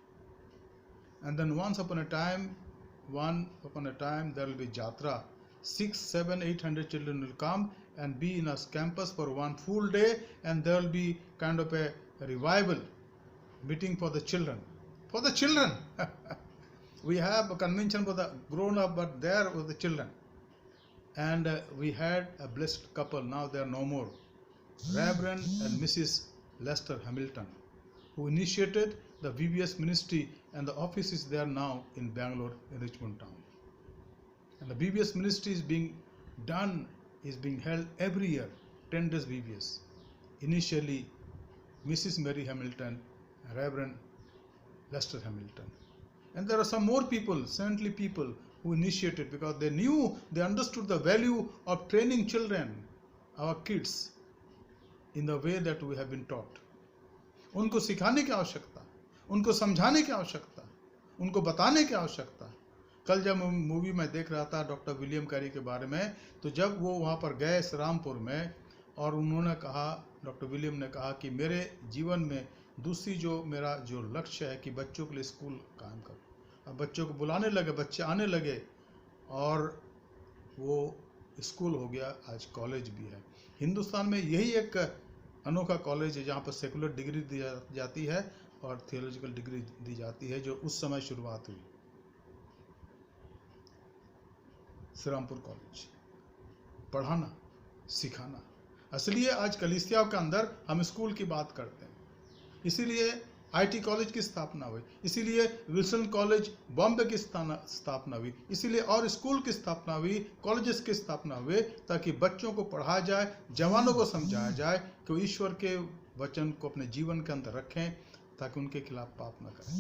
And then once upon a time there will be jatra. 6, 7, 800 children will come and be in a campus for one full day, and there will be kind of a revival meeting for the children. For the children! We have a convention for the grown up, but there were the children. And we had a blessed couple, now they are no more. Reverend and Mrs. Lester Hamilton, who initiated the VBS ministry, and the office is there now in Bangalore, in Richmond town. And the VBS ministry is being held every year, 10 days VBS. Initially, Mrs. Mary Hamilton, Reverend Lester Hamilton. And there are some more people, saintly people, who initiated, because they understood the value of training children, our kids, in the way that we have been taught. उनको सिखाने की आवश्यकता, उनको समझाने की आवश्यकता, उनको बताने की आवश्यकता. कल जब मूवी में देख रहा था डॉक्टर विलियम कैरी के बारे में, तो जब वो वहाँ पर गए श्रीरामपुर में, और उन्होंने कहा, डॉक्टर विलियम ने कहा कि मेरे जीवन में दूसरी मेरा जो लक्ष्य है कि बच्चों के लिए स्कूल कायम करूं. अब बच्चों को बुलाने लगे, बच्चे आने लगे, और वो स्कूल हो गया, आज कॉलेज भी है. हिंदुस्तान में यही एक अनोखा कॉलेज है जहाँ पर सेकुलर डिग्री दी जाती है और थियोलॉजिकल डिग्री दी जाती है, जो उस समय शुरुआत हुई. श्रीरामपुर कॉलेज, पढ़ाना, सिखाना. इसलिए आज कलीसियाओं के अंदर हम स्कूल की बात करते हैं. इसीलिए आईटी कॉलेज की स्थापना हुई, इसीलिए विल्सन कॉलेज बॉम्बे की स्थापना हुई, इसीलिए और स्कूल की स्थापना हुई, कॉलेजेस की स्थापना हुए, ताकि बच्चों को पढ़ाया जाए, जवानों को समझाया जाए कि वो ईश्वर के वचन को अपने जीवन के अंदर रखें, ताकि उनके खिलाफ पाप न करें.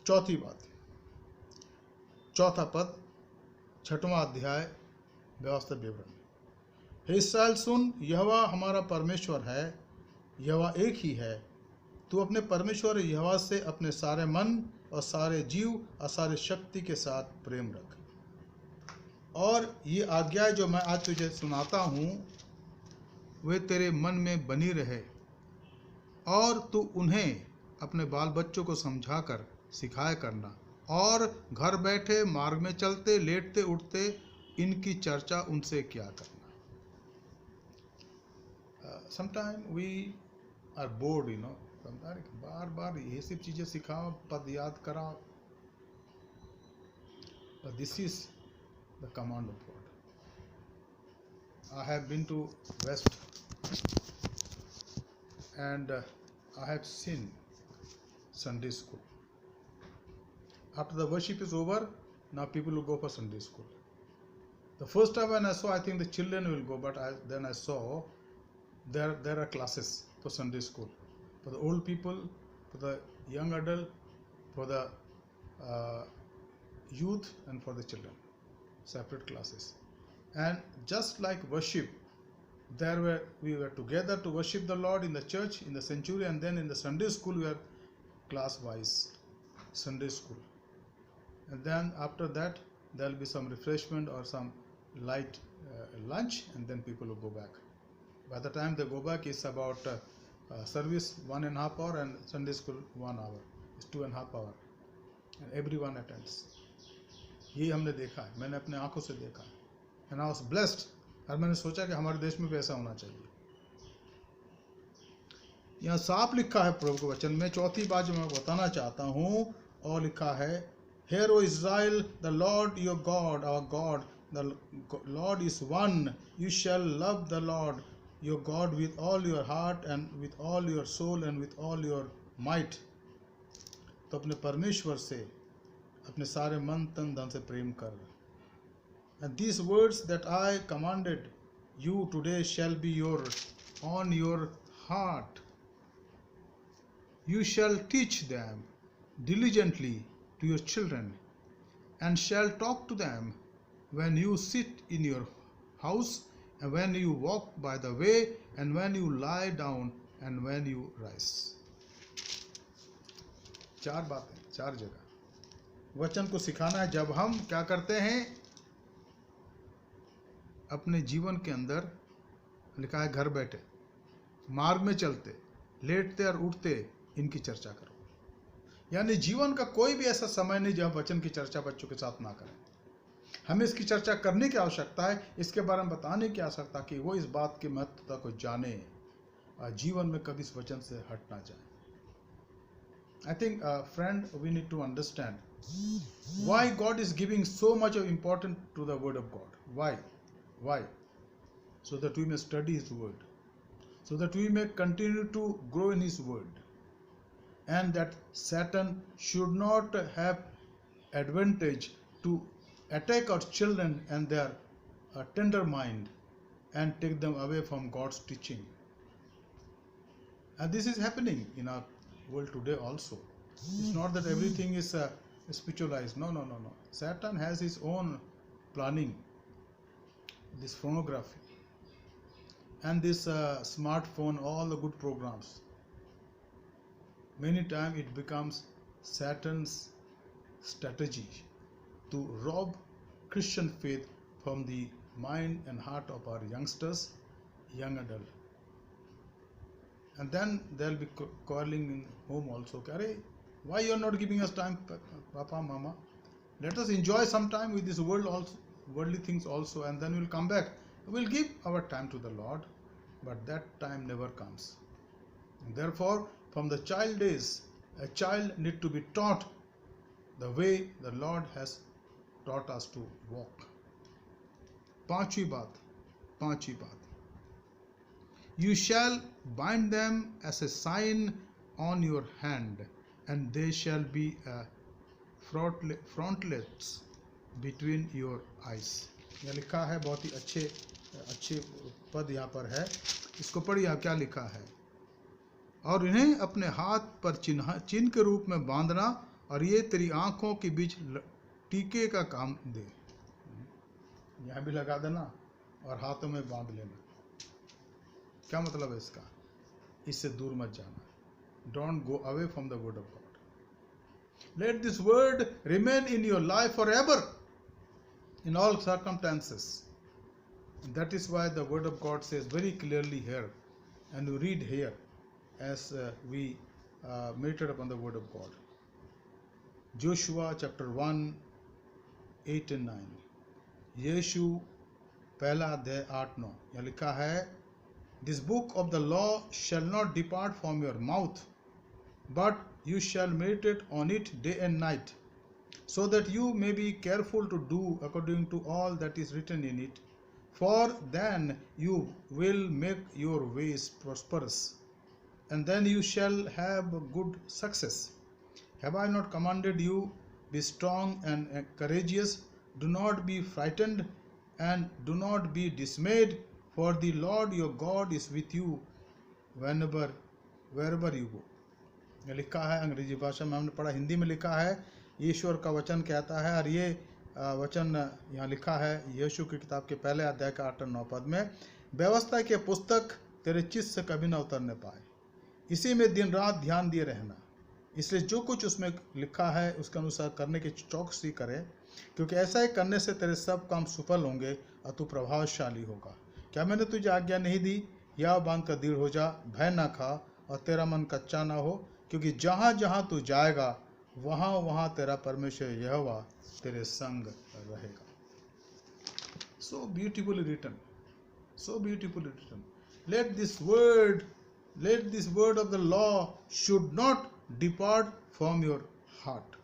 चौथी बात, चौथा पद, 6वां अध्याय, व्यवस्था विवरण. हे इस्राएल सुन, यहोवा हमारा परमेश्वर है, यहोवा एक ही है. तू अपने परमेश्वर यहोवा से अपने सारे मन और सारे जीव और सारे शक्ति के साथ प्रेम रख. और ये आज्ञाएं जो मैं आज तुझे सुनाता हूँ, वे तेरे मन में बनी रहे, और तू उन्हें अपने बाल बच्चों को समझाकर सिखाया करना, और घर बैठे, मार्ग में चलते, लेटते उठते इनकी चर्चा उनसे क्या करना. समटाइम वी आर बोर्ड, बार बार ये सब चीज़ें सिखाओ, पद याद कराओ. But this is the command of God. I have been to West and I have seen Sunday school. After the worship is over, now people will go for Sunday school. The first time when I saw, I think the children will go, but then I saw there are classes for Sunday school, for the old people, for the young adult, for the youth, and for the children, separate classes. And just like worship, we were together to worship the Lord in the church, in the sanctuary, and then in the Sunday school we were class-wise Sunday school. And then after that there will be some refreshment or some light lunch, and then people will go back. By the time they go back, it's about service 1.5 hour and Sunday school 1 hour. It's 2.5 hour, and everyone attends. ये हमने देखा है, मैंने अपने आंखों से देखा है. And I was blessed. और मैंने सोचा कि हमारे देश में भी ऐसा होना चाहिए. यहाँ साफ लिखा है प्रभु के वचन में, चौथी बात जो मैं बताना चाहता हूँ, और लिखा है, Hear, O Israel, the Lord your God, our God, the Lord is one. You shall love the Lord your God with all your heart and with all your soul and with all your might. तो अपने परमेश्वर से अपने सारे मन तन धन से प्रेम कर. And these words that I commanded you today shall be on your heart. You shall teach them diligently to your children, and shall talk to them when you sit in your house, and when you walk by the way, and when you lie down, and when you rise. 4 बातें, 4 जगह वचन को सिखाना है। जब हम क्या करते हैं अपने जीवन के अंदर, लिखा है घर बैठे, मार्ग में चलते, लेटते और उठते इनकी चर्चा करो। यानी जीवन का कोई भी ऐसा समय नहीं जब वचन की चर्चा बच्चों के साथ ना करें। हमें इसकी चर्चा करने की आवश्यकता है, इसके बारे में बताने की आवश्यकता कि वो इस बात की महत्वता को जाने और जीवन में कभी इस वचन से हट ना जाए। I think, friend, we need to understand why God is giving so much of importance to the Word of God. Why? So that we may study His Word, so that we may continue to grow in His Word, and that Satan should not have advantage to attack our children and their tender mind and take them away from God's teaching. And this is happening in our world today also. It's not that everything is spiritualized. No. Satan has his own planning. This pornography and this smartphone, all the good programs. Many times it becomes Satan's strategy to rob Christian faith from the mind and heart of our youngsters, young adults. And then they'll be quarreling in home also. Why you are not giving us time, Papa, Mama? Let us enjoy some time with this world also, worldly things also, and then we'll come back. We'll give our time to the Lord, but that time never comes. And therefore, from the child days, a child need to be taught the way the Lord has taught us to walk. पांचवी बात, you shall bind them as a sign on your hand, and they shall be frontlets between your eyes. यह लिखा है, बहुत ही अच्छे पद यहाँ पर है। इसको पढ़िए क्या लिखा है। और इन्हें अपने हाथ पर चिन्ह के रूप में बांधना, और ये तेरी आंखों के बीच टीके का काम दे। यहाँ भी लगा देना और हाथों में बांध लेना। क्या मतलब है इसका? इससे दूर मत जाना। Don't go away from the word of God. Let this word remain in your life forever, in all circumstances. And that is why the word of God says very clearly here, and we read here as we meditate upon the word of God. Joshua chapter 1, 8 and 9. यीशु पहला अध्याय 8-9 यहाँ लिखा है, This book of the law shall not depart from your mouth, but you shall meditate on it day and night, so that you may be careful to do according to all that is written in it. For then you will make your ways prosperous, and then you shall have good success. Have I not commanded you? Be strong and courageous. Do not be frightened, and do not be dismayed, for the Lord your God is with you wherever you go. ये लिखा है अंग्रेजी भाषा में, हमने पढ़ा, हिंदी में लिखा है। ईश्वर का वचन कहता है, और ये वचन यहाँ लिखा है यीशु की किताब के पहले अध्याय का 8 और 9 पद में, व्यवस्था के पुस्तक तेरे चित्त से कभी न उतरने पाए, इसी में दिन रात ध्यान दिए रहना, इसलिए जो कुछ उसमें लिखा है उसके अनुसार करने की चौकसी करे, क्योंकि ऐसा ही करने से तेरे सब काम सफल होंगे और तू प्रभावशाली होगा। क्या मैंने तुझे आज्ञा नहीं दी? या बांध कर दृढ़ हो जा, भय ना खा और तेरा मन कच्चा ना हो, क्योंकि जहाँ जहाँ तू जाएगा वहाँ वहाँ तेरा परमेश्वर यहोवा तेरे संग रहेगा। So beautifully written, so beautifully written. Let this word of the law should not depart from your heart.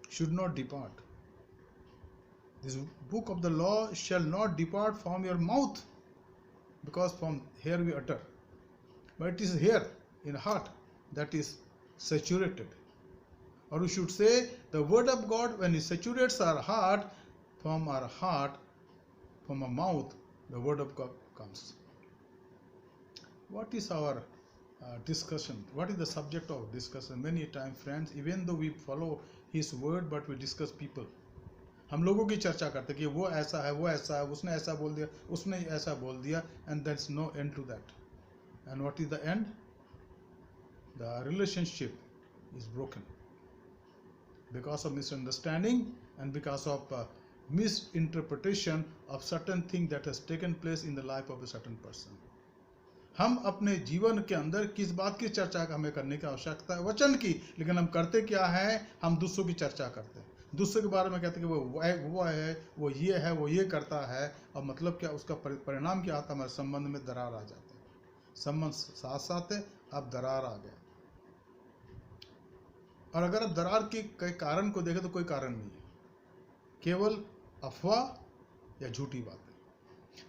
Should not depart. This book of the law shall not depart from your mouth, because from here we utter, but it is here in heart that is saturated. Or we should say, the word of God, when it saturates our heart, from our mouth, the word of God comes. What is our discussion? What is the subject of discussion? Many times, friends, even though we follow His word, but we discuss people. हम लोगों की चर्चा करते कि वो ऐसा है, उसने ऐसा बोल दिया, उसने ऐसा बोल दिया, and there's no end to that. And what is the end? the relationship is broken because of misunderstanding and because of misinterpretation of certain thing that has taken place in the life of a certain person. हम अपने जीवन के अंदर किस बात की चर्चा हमें करने की आवश्यकता है? वचन की। लेकिन हम करते क्या है? हम दूसरों की चर्चा करते हैं, दूसरों के बारे में कहते हैं कि वो ये है, वो ये करता है, और मतलब क्या? उसका परिणाम क्या आता है? हमारे संबंध में दरार आ जाते हैं। संबंध साथ साथ है, अब दरार आ गया। और अगर आप दरार के कई कारण को देखें तो कोई कारण नहीं है, केवल अफवाह या झूठी बातें।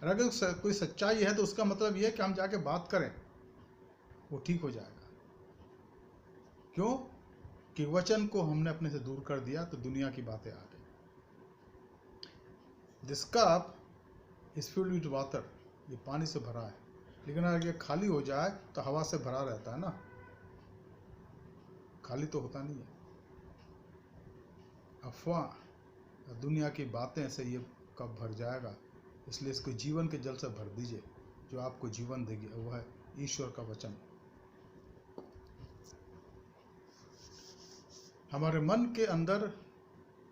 और अगर कोई सच्चाई है तो उसका मतलब यह है कि हम जाके बात करें, वो ठीक हो जाएगा। क्यों? कि वचन को हमने अपने से दूर कर दिया तो दुनिया की बातें आ गई। This cup is filled with water, ये पानी से भरा है, लेकिन अगर ये खाली हो जाए तो हवा से भरा रहता है ना, खाली तो होता नहीं है। अफवाह दुनिया की बातें से ये कब भर जाएगा। इसलिए इसको जीवन के जल से भर दीजिए, जो आपको जीवन देगी, वो है ईश्वर का वचन। हमारे मन के अंदर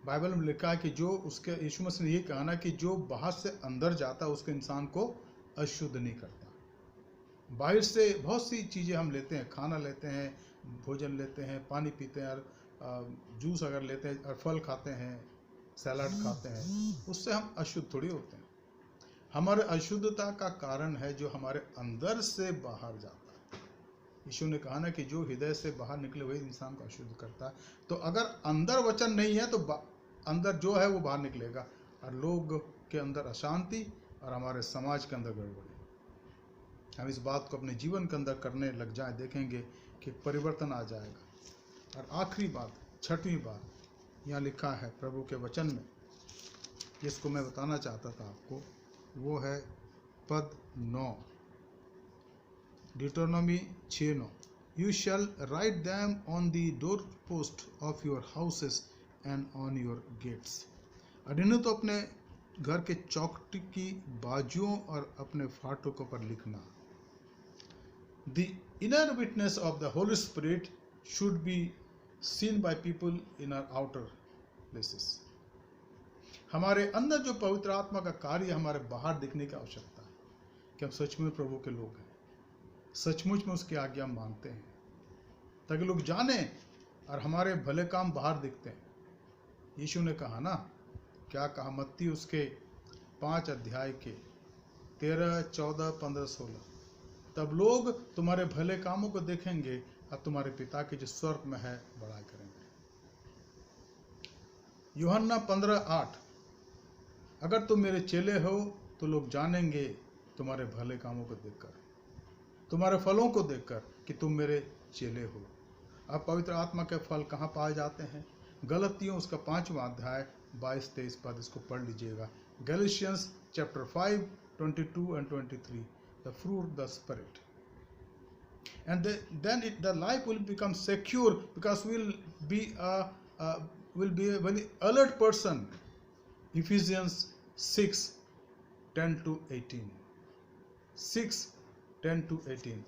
बाइबल में लिखा है कि जो उसके, यीशु मसीह ने ये कहा ना कि जो बाहर से अंदर जाता है उसके इंसान को अशुद्ध नहीं करता। बाहर से बहुत सी चीज़ें हम लेते हैं, खाना लेते हैं, भोजन लेते हैं, पानी पीते हैं, जूस अगर लेते हैं और फल खाते हैं, सैलड खाते हैं, उससे हम अशुद्ध थोड़ी होते हैं। हमारे अशुद्धता का कारण है जो हमारे अंदर से बाहर जाता है। यीशु ने कहा ना कि जो हृदय से बाहर निकले हुए इंसान को अशुद्ध करता है। तो अगर अंदर वचन नहीं है तो अंदर जो है वो बाहर निकलेगा, और लोग के अंदर अशांति और हमारे समाज के अंदर गड़बड़ी। हम इस बात को अपने जीवन के अंदर करने लग जाएं, देखेंगे कि परिवर्तन आ जाएगा। और आखिरी बात, छठवीं बात यहाँ लिखा है प्रभु के वचन में, जिसको मैं बताना चाहता था आपको, वो है पद 9, Deuteronomy 6:9। You shall write them on the door post of your houses and on your gates. और इन्हें तो अपने घर के चौखट की बाजुओं और अपने फाटकों पर लिखना। The inner witness of the Holy Spirit should be seen by people in our outer places. हमारे अंदर जो पवित्र आत्मा का कार्य हमारे बाहर दिखने की आवश्यकता है कि हम सचमुच प्रभु के लोग हैं, सचमुच में उसकी आज्ञा मानते हैं, ताकि लोग जाने और हमारे भले काम बाहर दिखते हैं। यीशु ने कहा ना, क्या कहा? मत्ती उसके 5 अध्याय के 13, 14, 15, 16, तब लोग तुम्हारे भले कामों को देखेंगे और तुम्हारे पिता के जो स्वर्ग में है बड़ाई करेंगे। यूहन्ना 15:8, अगर तुम मेरे चेले हो तो लोग जानेंगे तुम्हारे भले कामों को देखकर, तुम्हारे फलों को देखकर कि तुम मेरे चेले हो। अब पवित्र आत्मा के फल कहाँ पाए जाते हैं? गलतियों उसका 5वां अध्याय 22-23 पद, इसको पढ़ लीजिएगा। Galatians chapter 5, 22 and 23, the fruit of the spirit. And then the life will become secure, because we'll be a very alert person. Ephesians 6:10-18. 6:10-18.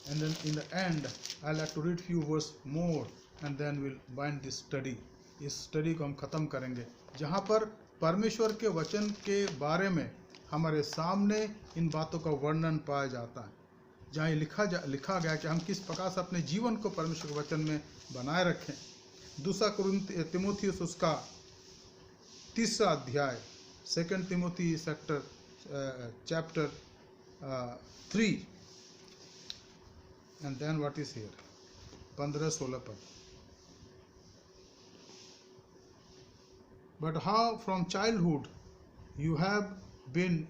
And then in the end, I'd like to read few verses more, and then we'll bind this study. इस study को हम ख़त्म करेंगे, जहाँ पर परमेश्वर के वचन के बारे में हमारे सामने इन बातों का वर्णन पाया जाता है, जहाँ ये लिखा गया कि हम किस प्रकार से अपने जीवन को परमेश्वर के वचन में बनाए रखें। 2 तिमोथियुस उसका 3 अध्याय, 2 Timothy chapter 3, and then what is here, 15-16 पद। But how from childhood you have been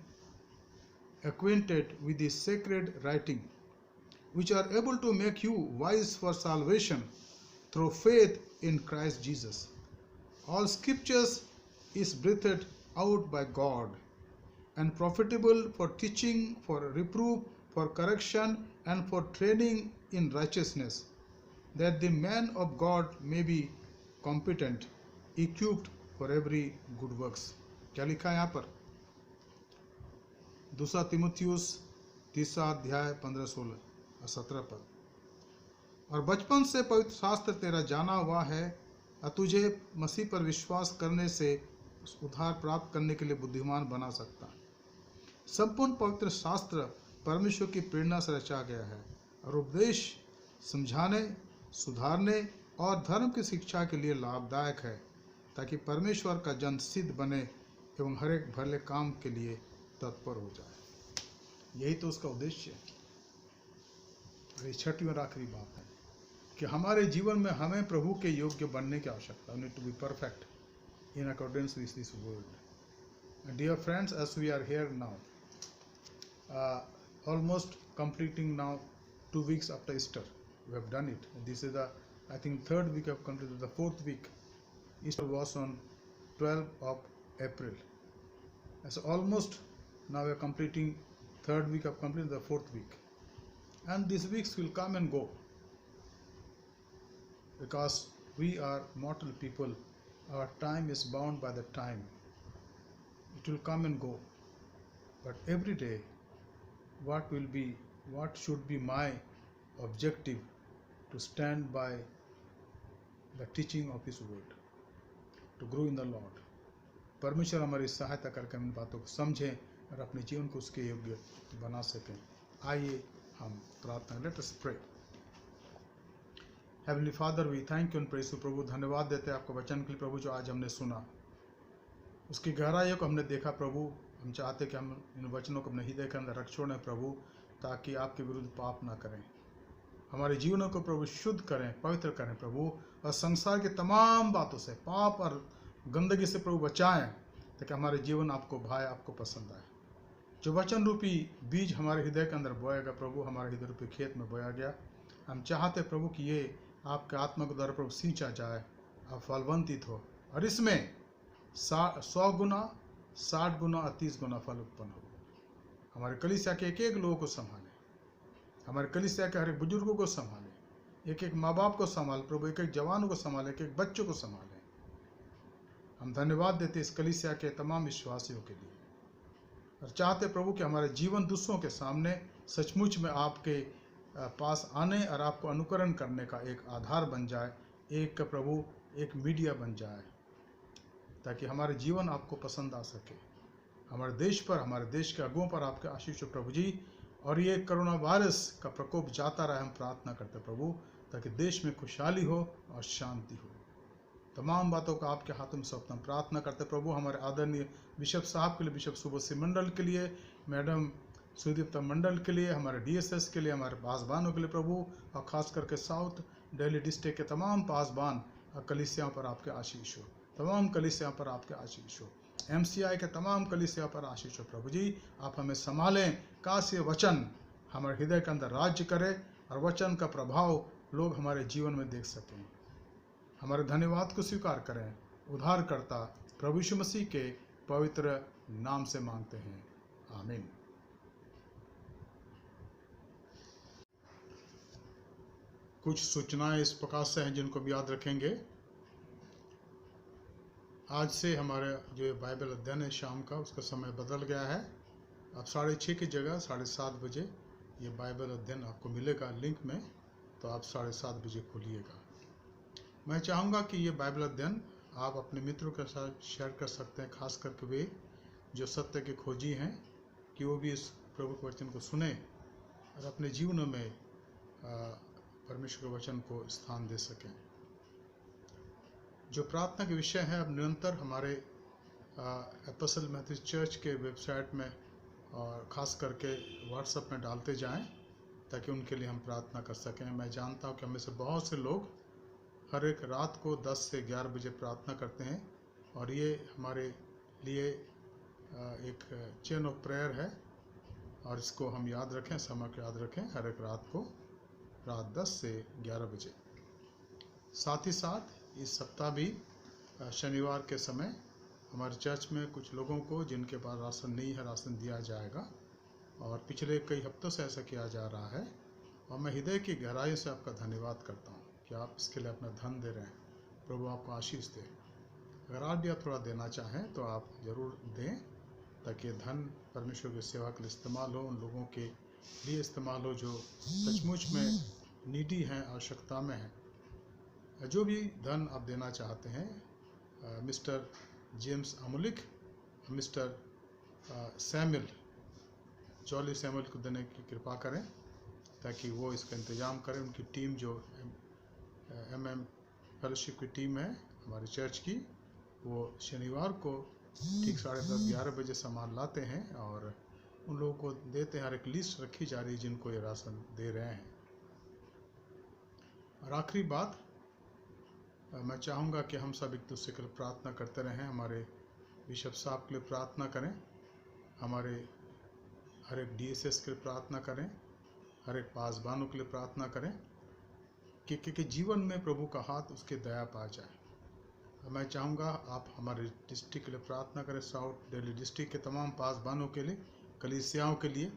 acquainted with the sacred writing, which are able to make you wise for salvation through faith in Christ Jesus. All scriptures is breathed out by God and profitable for teaching, for reproof, for correction, and for training in righteousness, that the man of God may be competent, equipped for every good works. क्या लिखा है यहाँ पर? 2 तिमुथियुस 3 अध्याय 15, 16 और 17 पद। और बचपन से पवित्र शास्त्र तेरा जाना हुआ है और तुझे मसीह पर विश्वास करने से उद्धार प्राप्त करने के लिए बुद्धिमान बना सकता है। संपूर्ण पवित्र शास्त्र परमेश्वर की प्रेरणा से रचा गया है और उपदेश, समझाने, सुधारने और धर्म की शिक्षा के लिए लाभदायक है, ताकि परमेश्वर का जन सिद्ध बने एवं हर एक भले काम के लिए तत्पर हो जाए। यही तो उसका उद्देश्य है। और ये छठी और आखिरी बात है कि हमारे जीवन में हमें प्रभु के योग्य बनने की आवश्यकता है। Need to be perfect in accordance with this word. Dear friends, as we are here now, almost completing now 2 weeks after Easter, we have done it. This is the, I think, 3rd week of completed, the 4th week. Easter was on 12th of April. So almost now we are completing 3rd week of completing the 4th week. And these weeks will come and go, because we are mortal people. Our time is bound by the time. It will come and go. But every day, what should be my objective? To stand by the teaching of His word, to grow in the Lord. परमेश्वर हमारी सहायता करके इन बातों को समझें और अपने जीवन को उसके योग्य बना सकें। आइए हम प्रार्थना। Let us pray. Heavenly father, we thank you and praise you. प्रभु, धन्यवाद देते हैं आपको वचन के लिए प्रभु, जो आज हमने सुना, उसकी गहराइयों को हमने देखा प्रभु। हम चाहते कि हम इन वचनों को अपने हृदय के अंदर रख छोड़ें प्रभु, ताकि आपके विरुद्ध पाप ना करें। हमारे जीवनों को प्रभु शुद्ध करें, पवित्र करें प्रभु, और संसार की तमाम बातों से, पाप और गंदगी से प्रभु बचाएं, ताकि हमारे जीवन आपको भाए, आपको पसंद आए। जो वचन रूपी बीज हमारे हृदय के अंदर बोया गया प्रभु, हमारे हृदय रूपी खेत में बोया गया, हम चाहते प्रभु कि ये आपके आत्मा के द्वारा प्रभु सींचा जाए और फलवंतित हो, और इसमें 100 गुना, 60 गुना और 30 गुना फल उत्पन्न हो। हमारे कलीसिया के एक एक लोगों को संभालें, हमारे कलीसिया के हर एक बुजुर्गों को संभालें, एक एक माँ बाप को संभाल प्रभु, एक एक जवानों को संभालें, एक एक बच्चों को संभालें। हम धन्यवाद देते इस कलीसिया के तमाम विश्वासियों के लिए, और चाहते प्रभु कि हमारे जीवन दूसरों के सामने सचमुच में आपके पास आने और आपको अनुकरण करने का एक आधार बन जाए, एक प्रभु एक मीडिया बन जाए, ताकि हमारे जीवन आपको पसंद आ सके। हमारे देश पर, हमारे देश के अगुओं पर आपके आशीष हो प्रभु जी। और ये कोरोना वायरस का प्रकोप जाता रहे, हम प्रार्थना करते प्रभु, ताकि देश में खुशहाली हो और शांति हो। तमाम बातों का आपके हाथों में सौंपना प्रार्थना करते प्रभु। हमारे आदरणीय बिशप साहब के लिए, बिशप सुबोध मंडल के लिए, मैडम सुदीप्ता मंडल के लिए, हमारे DSS के लिए, हमारे पासबानों के लिए प्रभु, और खास करके साउथ दिल्ली डिस्ट्रिक्ट के तमाम पासबान और कलीसियाओं पर आपके आशीष हो, तमाम कलीसियाओं पर आपके आशीष हो, MCI के तमाम कलीसिया पर आशीष हो प्रभु जी। आप हमें संभालें, काश ये वचन हमारे हृदय के अंदर राज्य करे और वचन का प्रभाव लोग हमारे जीवन में देख सकें। हमारे धन्यवाद को स्वीकार करें, उद्धारकर्ता प्रभु यीशु मसीह के पवित्र नाम से मांगते हैं, आमीन। कुछ सूचनाएं इस प्रकार से हैं जिनको भी याद रखेंगे। आज से हमारे जो बाइबल अध्ययन है शाम का, उसका समय बदल गया है। अब 6:30 की जगह 7:30 बजे ये बाइबल अध्ययन आपको मिलेगा लिंक में, तो आप 7:30 बजे खोलिएगा। मैं चाहूँगा कि ये बाइबल अध्ययन आप अपने मित्रों के साथ शेयर कर सकते हैं, खास करके वे जो सत्य के खोजी हैं, कि वो भी इस प्रभु के वचन को सुने और अपने जीवनों में परमेश्वर के वचन को स्थान दे सकें। जो प्रार्थना के विषय हैं अब निरंतर हमारे एपोस्टल मेथोडिस्ट चर्च के वेबसाइट में और ख़ास करके व्हाट्सएप में डालते जाएं, ताकि उनके लिए हम प्रार्थना कर सकें। मैं जानता हूं कि हमें से बहुत से लोग हर एक रात को 10 से 11 बजे प्रार्थना करते हैं, और ये हमारे लिए एक चेन ऑफ प्रेयर है, और इसको हम याद रखें, समय को याद रखें, हर एक रात को रात 10 से 11 बजे। साथ ही साथ इस सप्ताह भी शनिवार के समय हमारे चर्च में कुछ लोगों को जिनके पास राशन नहीं है, राशन दिया जाएगा, और पिछले कई हफ्तों से ऐसा किया जा रहा है। और मैं हृदय की गहराई से आपका धन्यवाद करता हूँ कि आप इसके लिए अपना धन दे रहे हैं। प्रभु आपको आशीष दे। अगर आप भी आप थोड़ा देना चाहें तो आप ज़रूर दें, ताकि धन परमेश्वर की सेवा के लिए इस्तेमाल हो, उन लोगों के लिए इस्तेमाल हो जो सचमुच में नीडी हैं, आवश्यकता में हैं। जो भी धन आप देना चाहते हैं, मिस्टर जेम्स अमुलिक, मिस्टर सैमुअल, जॉली सैमुअल को देने की कृपा करें ताकि वो इसका इंतज़ाम करें। उनकी टीम जो MM फेलोशिप की टीम है हमारी चर्च की, वो शनिवार को ठीक 10:30-11 बजे सामान लाते हैं और उन लोगों को देते हैं। हर एक लिस्ट रखी जा रही है जिनको ये राशन दे रहे हैं। और आखिरी बात, मैं चाहूँगा कि हम सब एक दूसरे के लिए प्रार्थना करते रहें। हमारे बिशप साहब के लिए प्रार्थना करें, हमारे हर एक DSS के लिए प्रार्थना करें, हर एक पासबानों के लिए प्रार्थना करें कि जीवन में प्रभु का हाथ, उसके दया पा जाए। मैं चाहूँगा आप हमारे डिस्ट्रिक्ट के लिए प्रार्थना करें, साउथ दिल्ली डिस्ट्रिक्ट के तमाम पासबानों के लिए, कलीसियाओं के लिए।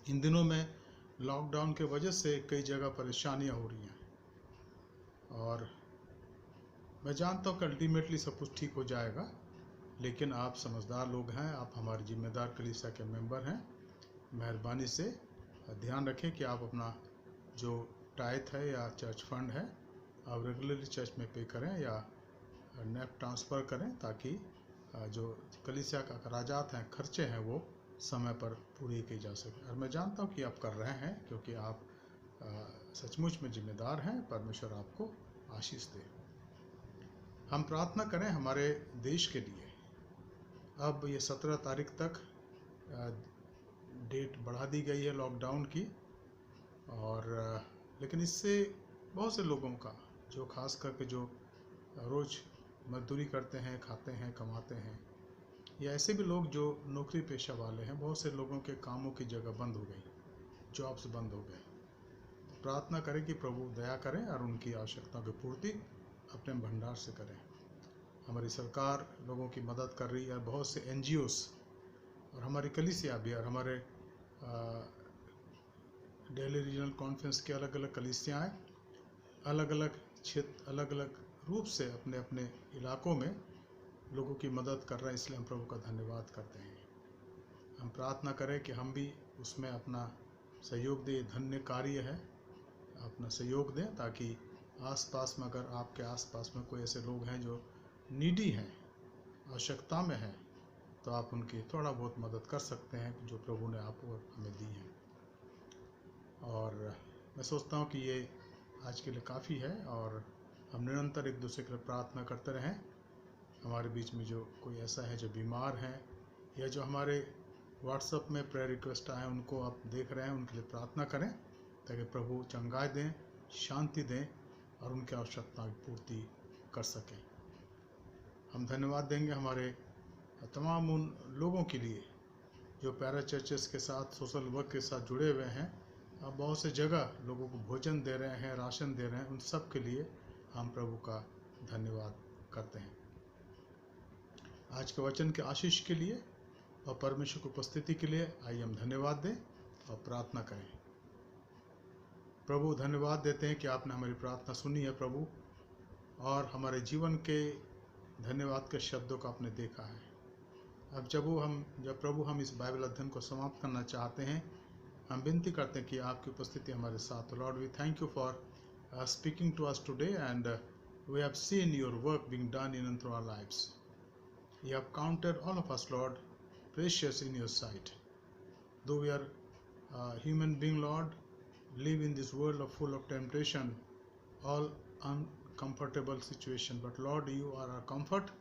इन दिनों में लॉकडाउन के वजह से कई जगह परेशानियाँ हो रही हैं और मैं जानता हूँ कि अल्टीमेटली सब कुछ ठीक हो जाएगा, लेकिन आप समझदार लोग हैं, आप हमारे जिम्मेदार कलीसिया के मेंबर हैं। मेहरबानी से ध्यान रखें कि आप अपना जो टाइथ है या चर्च फंड है आप रेगुलरली चर्च में पे करें या नेट ट्रांसफ़र करें ताकि जो कलीसिया का अखराजात हैं, खर्चे हैं, वो समय पर पूरी की जा सके। और मैं जानता हूँ कि आप कर रहे हैं क्योंकि आप सचमुच में जिम्मेदार हैं। परमेश्वर आपको आशीष दे। हम प्रार्थना करें हमारे देश के लिए। अब ये 17 तारीख तक डेट बढ़ा दी गई है लॉकडाउन की, और लेकिन इससे बहुत से लोगों का, जो खास करके जो रोज़ मजदूरी करते हैं, खाते हैं, कमाते हैं, या ऐसे भी लोग जो नौकरी पेशा वाले हैं, बहुत से लोगों के कामों की जगह बंद हो गई, जॉब्स बंद हो गए। प्रार्थना करें कि प्रभु दया करें और उनकी आवश्यकताओं की पूर्ति अपने भंडार से करें। हमारी सरकार लोगों की मदद कर रही है, बहुत से NGOs और हमारी कलीसिया भी, और हमारे दिल्ली रीजनल कॉन्फ्रेंस के अलग अलग कलीसियाएँ अलग अलग क्षेत्र, अलग अलग रूप से अपने अपने इलाकों में लोगों की मदद कर रहे हैं। इसलिए हम प्रभु का धन्यवाद करते हैं। हम प्रार्थना करें कि हम भी उसमें अपना सहयोग दें। धन्य कार्य है, अपना सहयोग दें ताकि आसपास में, अगर आपके आसपास में कोई ऐसे लोग हैं जो नीडी हैं, आवश्यकता में हैं, तो आप उनकी थोड़ा बहुत मदद कर सकते हैं जो प्रभु ने आपको हमें दी है। और मैं सोचता हूँ कि ये आज के लिए काफ़ी है और हम निरंतर एक दूसरे के लिए प्रार्थना करते रहें। हमारे बीच में जो कोई ऐसा है जो बीमार हैं या जो हमारे व्हाट्सएप में प्रेयर रिक्वेस्ट आए उनको आप देख रहे हैं, उनके लिए प्रार्थना करें ताकि प्रभु चंगाई दें, शांति दें और उनकी आवश्यकताओं की पूर्ति कर सकें। हम धन्यवाद देंगे हमारे तमाम उन लोगों के लिए जो पैरा चर्चेस के साथ, सोशल वर्क के साथ जुड़े हुए हैं। अब बहुत से जगह लोगों को भोजन दे रहे हैं, राशन दे रहे हैं, उन सब के लिए हम प्रभु का धन्यवाद करते हैं। आज के वचन के आशीष के लिए और परमेश्वर की उपस्थिति के लिए आइए हम धन्यवाद दें और प्रार्थना करें। प्रभु, धन्यवाद देते हैं कि आपने हमारी प्रार्थना सुनी है प्रभु, और हमारे जीवन के धन्यवाद के शब्दों को आपने देखा है। अब जब प्रभु हम इस बाइबल अध्ययन को समाप्त करना चाहते हैं, हम विनती करते हैं कि आपकी उपस्थिति हमारे साथ। Lord, we thank you for speaking to us today and we have seen your work being done in and through our lives. You have counted all of us, Lord, precious in your sight. Though we are human being, Lord, live in this world full of temptation, all uncomfortable situation. But Lord, you are our comfort,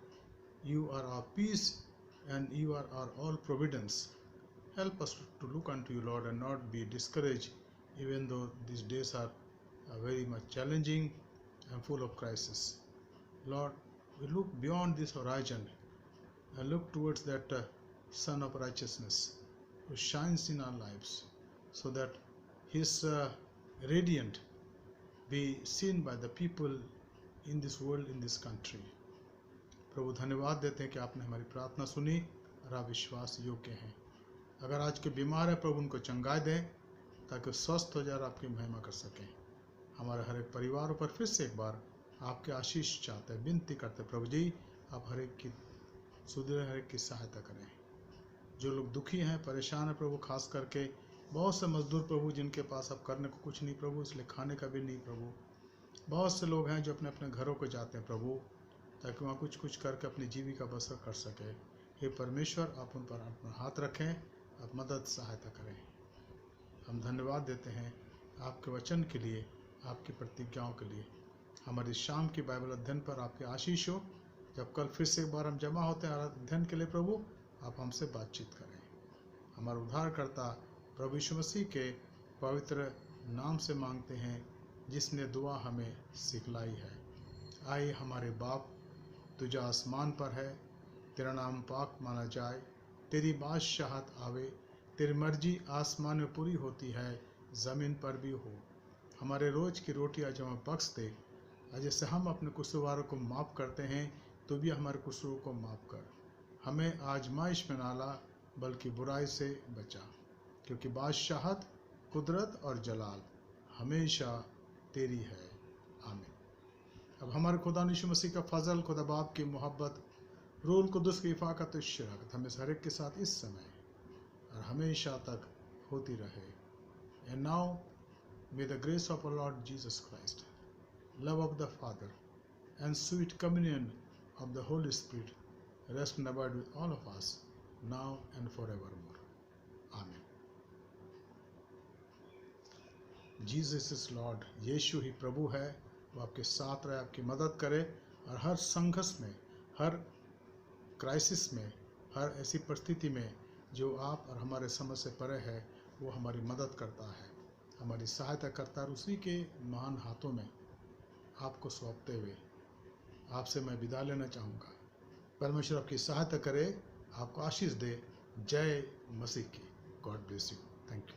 you are our peace, and you are our all providence. Help us to look unto you, Lord, and not be discouraged, even though these days are very much challenging and full of crisis. Lord, we look beyond this horizon and look towards that Son of Righteousness who shines in our lives, so that His radiant be seen by the people in this world, in this country. प्रभु, धन्यवाद देते हैं कि आपने हमारी प्रार्थना सुनी और आप विश्वास योग्य हैं। अगर आज के बीमार है प्रभु, उनको चंगाई दें ताकि स्वस्थ हो जाए और आपकी महिमा कर सकें। हमारे हर एक परिवारों पर फिर से एक बार आपके आशीष चाहते हैं, विनती करते हैं प्रभु जी, आप हर एक की सुदृढ़, हर एक की सहायता करें। जो लोग दुखी हैं, परेशान हैं प्रभु, खास करके बहुत से मजदूर प्रभु जिनके पास अब करने को कुछ नहीं प्रभु, इसलिए खाने का भी नहीं प्रभु। बहुत से लोग हैं जो अपने अपने घरों को जाते हैं प्रभु, ताकि वहाँ कुछ कुछ करके अपनी जीविका बसर कर सके। हे परमेश्वर, आप उन पर अपना हाथ रखें, आप मदद सहायता करें। हम धन्यवाद देते हैं आपके वचन के लिए, आपकी प्रतिज्ञाओं के लिए। हमारी शाम की बाइबल अध्ययन पर आपकी आशीष हो। जब कल फिर से एक बार हम जमा होते हैं अध्ययन के लिए प्रभु, आप हमसे बातचीत करें। हमारा उद्धारकर्ता प्रभु यीशु मसीह के पवित्र नाम से मांगते हैं, जिसने दुआ हमें सिखलाई है। आए हमारे बाप, तुझा आसमान पर है, तेरा नाम पाक माना जाए, तेरी बादशाहत आवे, तेरी मर्जी आसमान में पूरी होती है, ज़मीन पर भी हो। हमारे रोज़ की रोटी आज हमें बख्श दे, जैसे हम अपने कसूरवारों को माफ़ करते हैं, तो भी हमारे कसूरों को माफ़ कर। हमें आजमाइश में ना ला, बल्कि बुराई से बचा, क्योंकि बादशाहत, कुदरत और जलाल हमेशा तेरी है। आमीन। अब हमारे खुदा यीशु मसीह का फजल, खुदा बाप की मोहब्बत, रूह कुदस की इफाकत शराकत हमें हर एक के साथ इस समय और हमेशा तक होती रहे। And now may the grace of our Lord Jesus Christ, love of the Father, and sweet communion of the Holy Spirit rest and abide with all of us now and forevermore. Amen. Jesus is Lord. यीशु ही प्रभु है। वो आपके साथ रहे, आपकी मदद करे, और हर संघर्ष में, हर क्राइसिस में, हर ऐसी परिस्थिति में जो आप और हमारे समझ से परे है, वो हमारी मदद करता है, हमारी सहायता करता है। उसी के महान हाथों में आपको सौंपते हुए आपसे मैं विदा लेना चाहूँगा। परमेश्वर आपकी सहायता करे, आपको आशीष दे। जय मसीह की। God bless you. Thank you.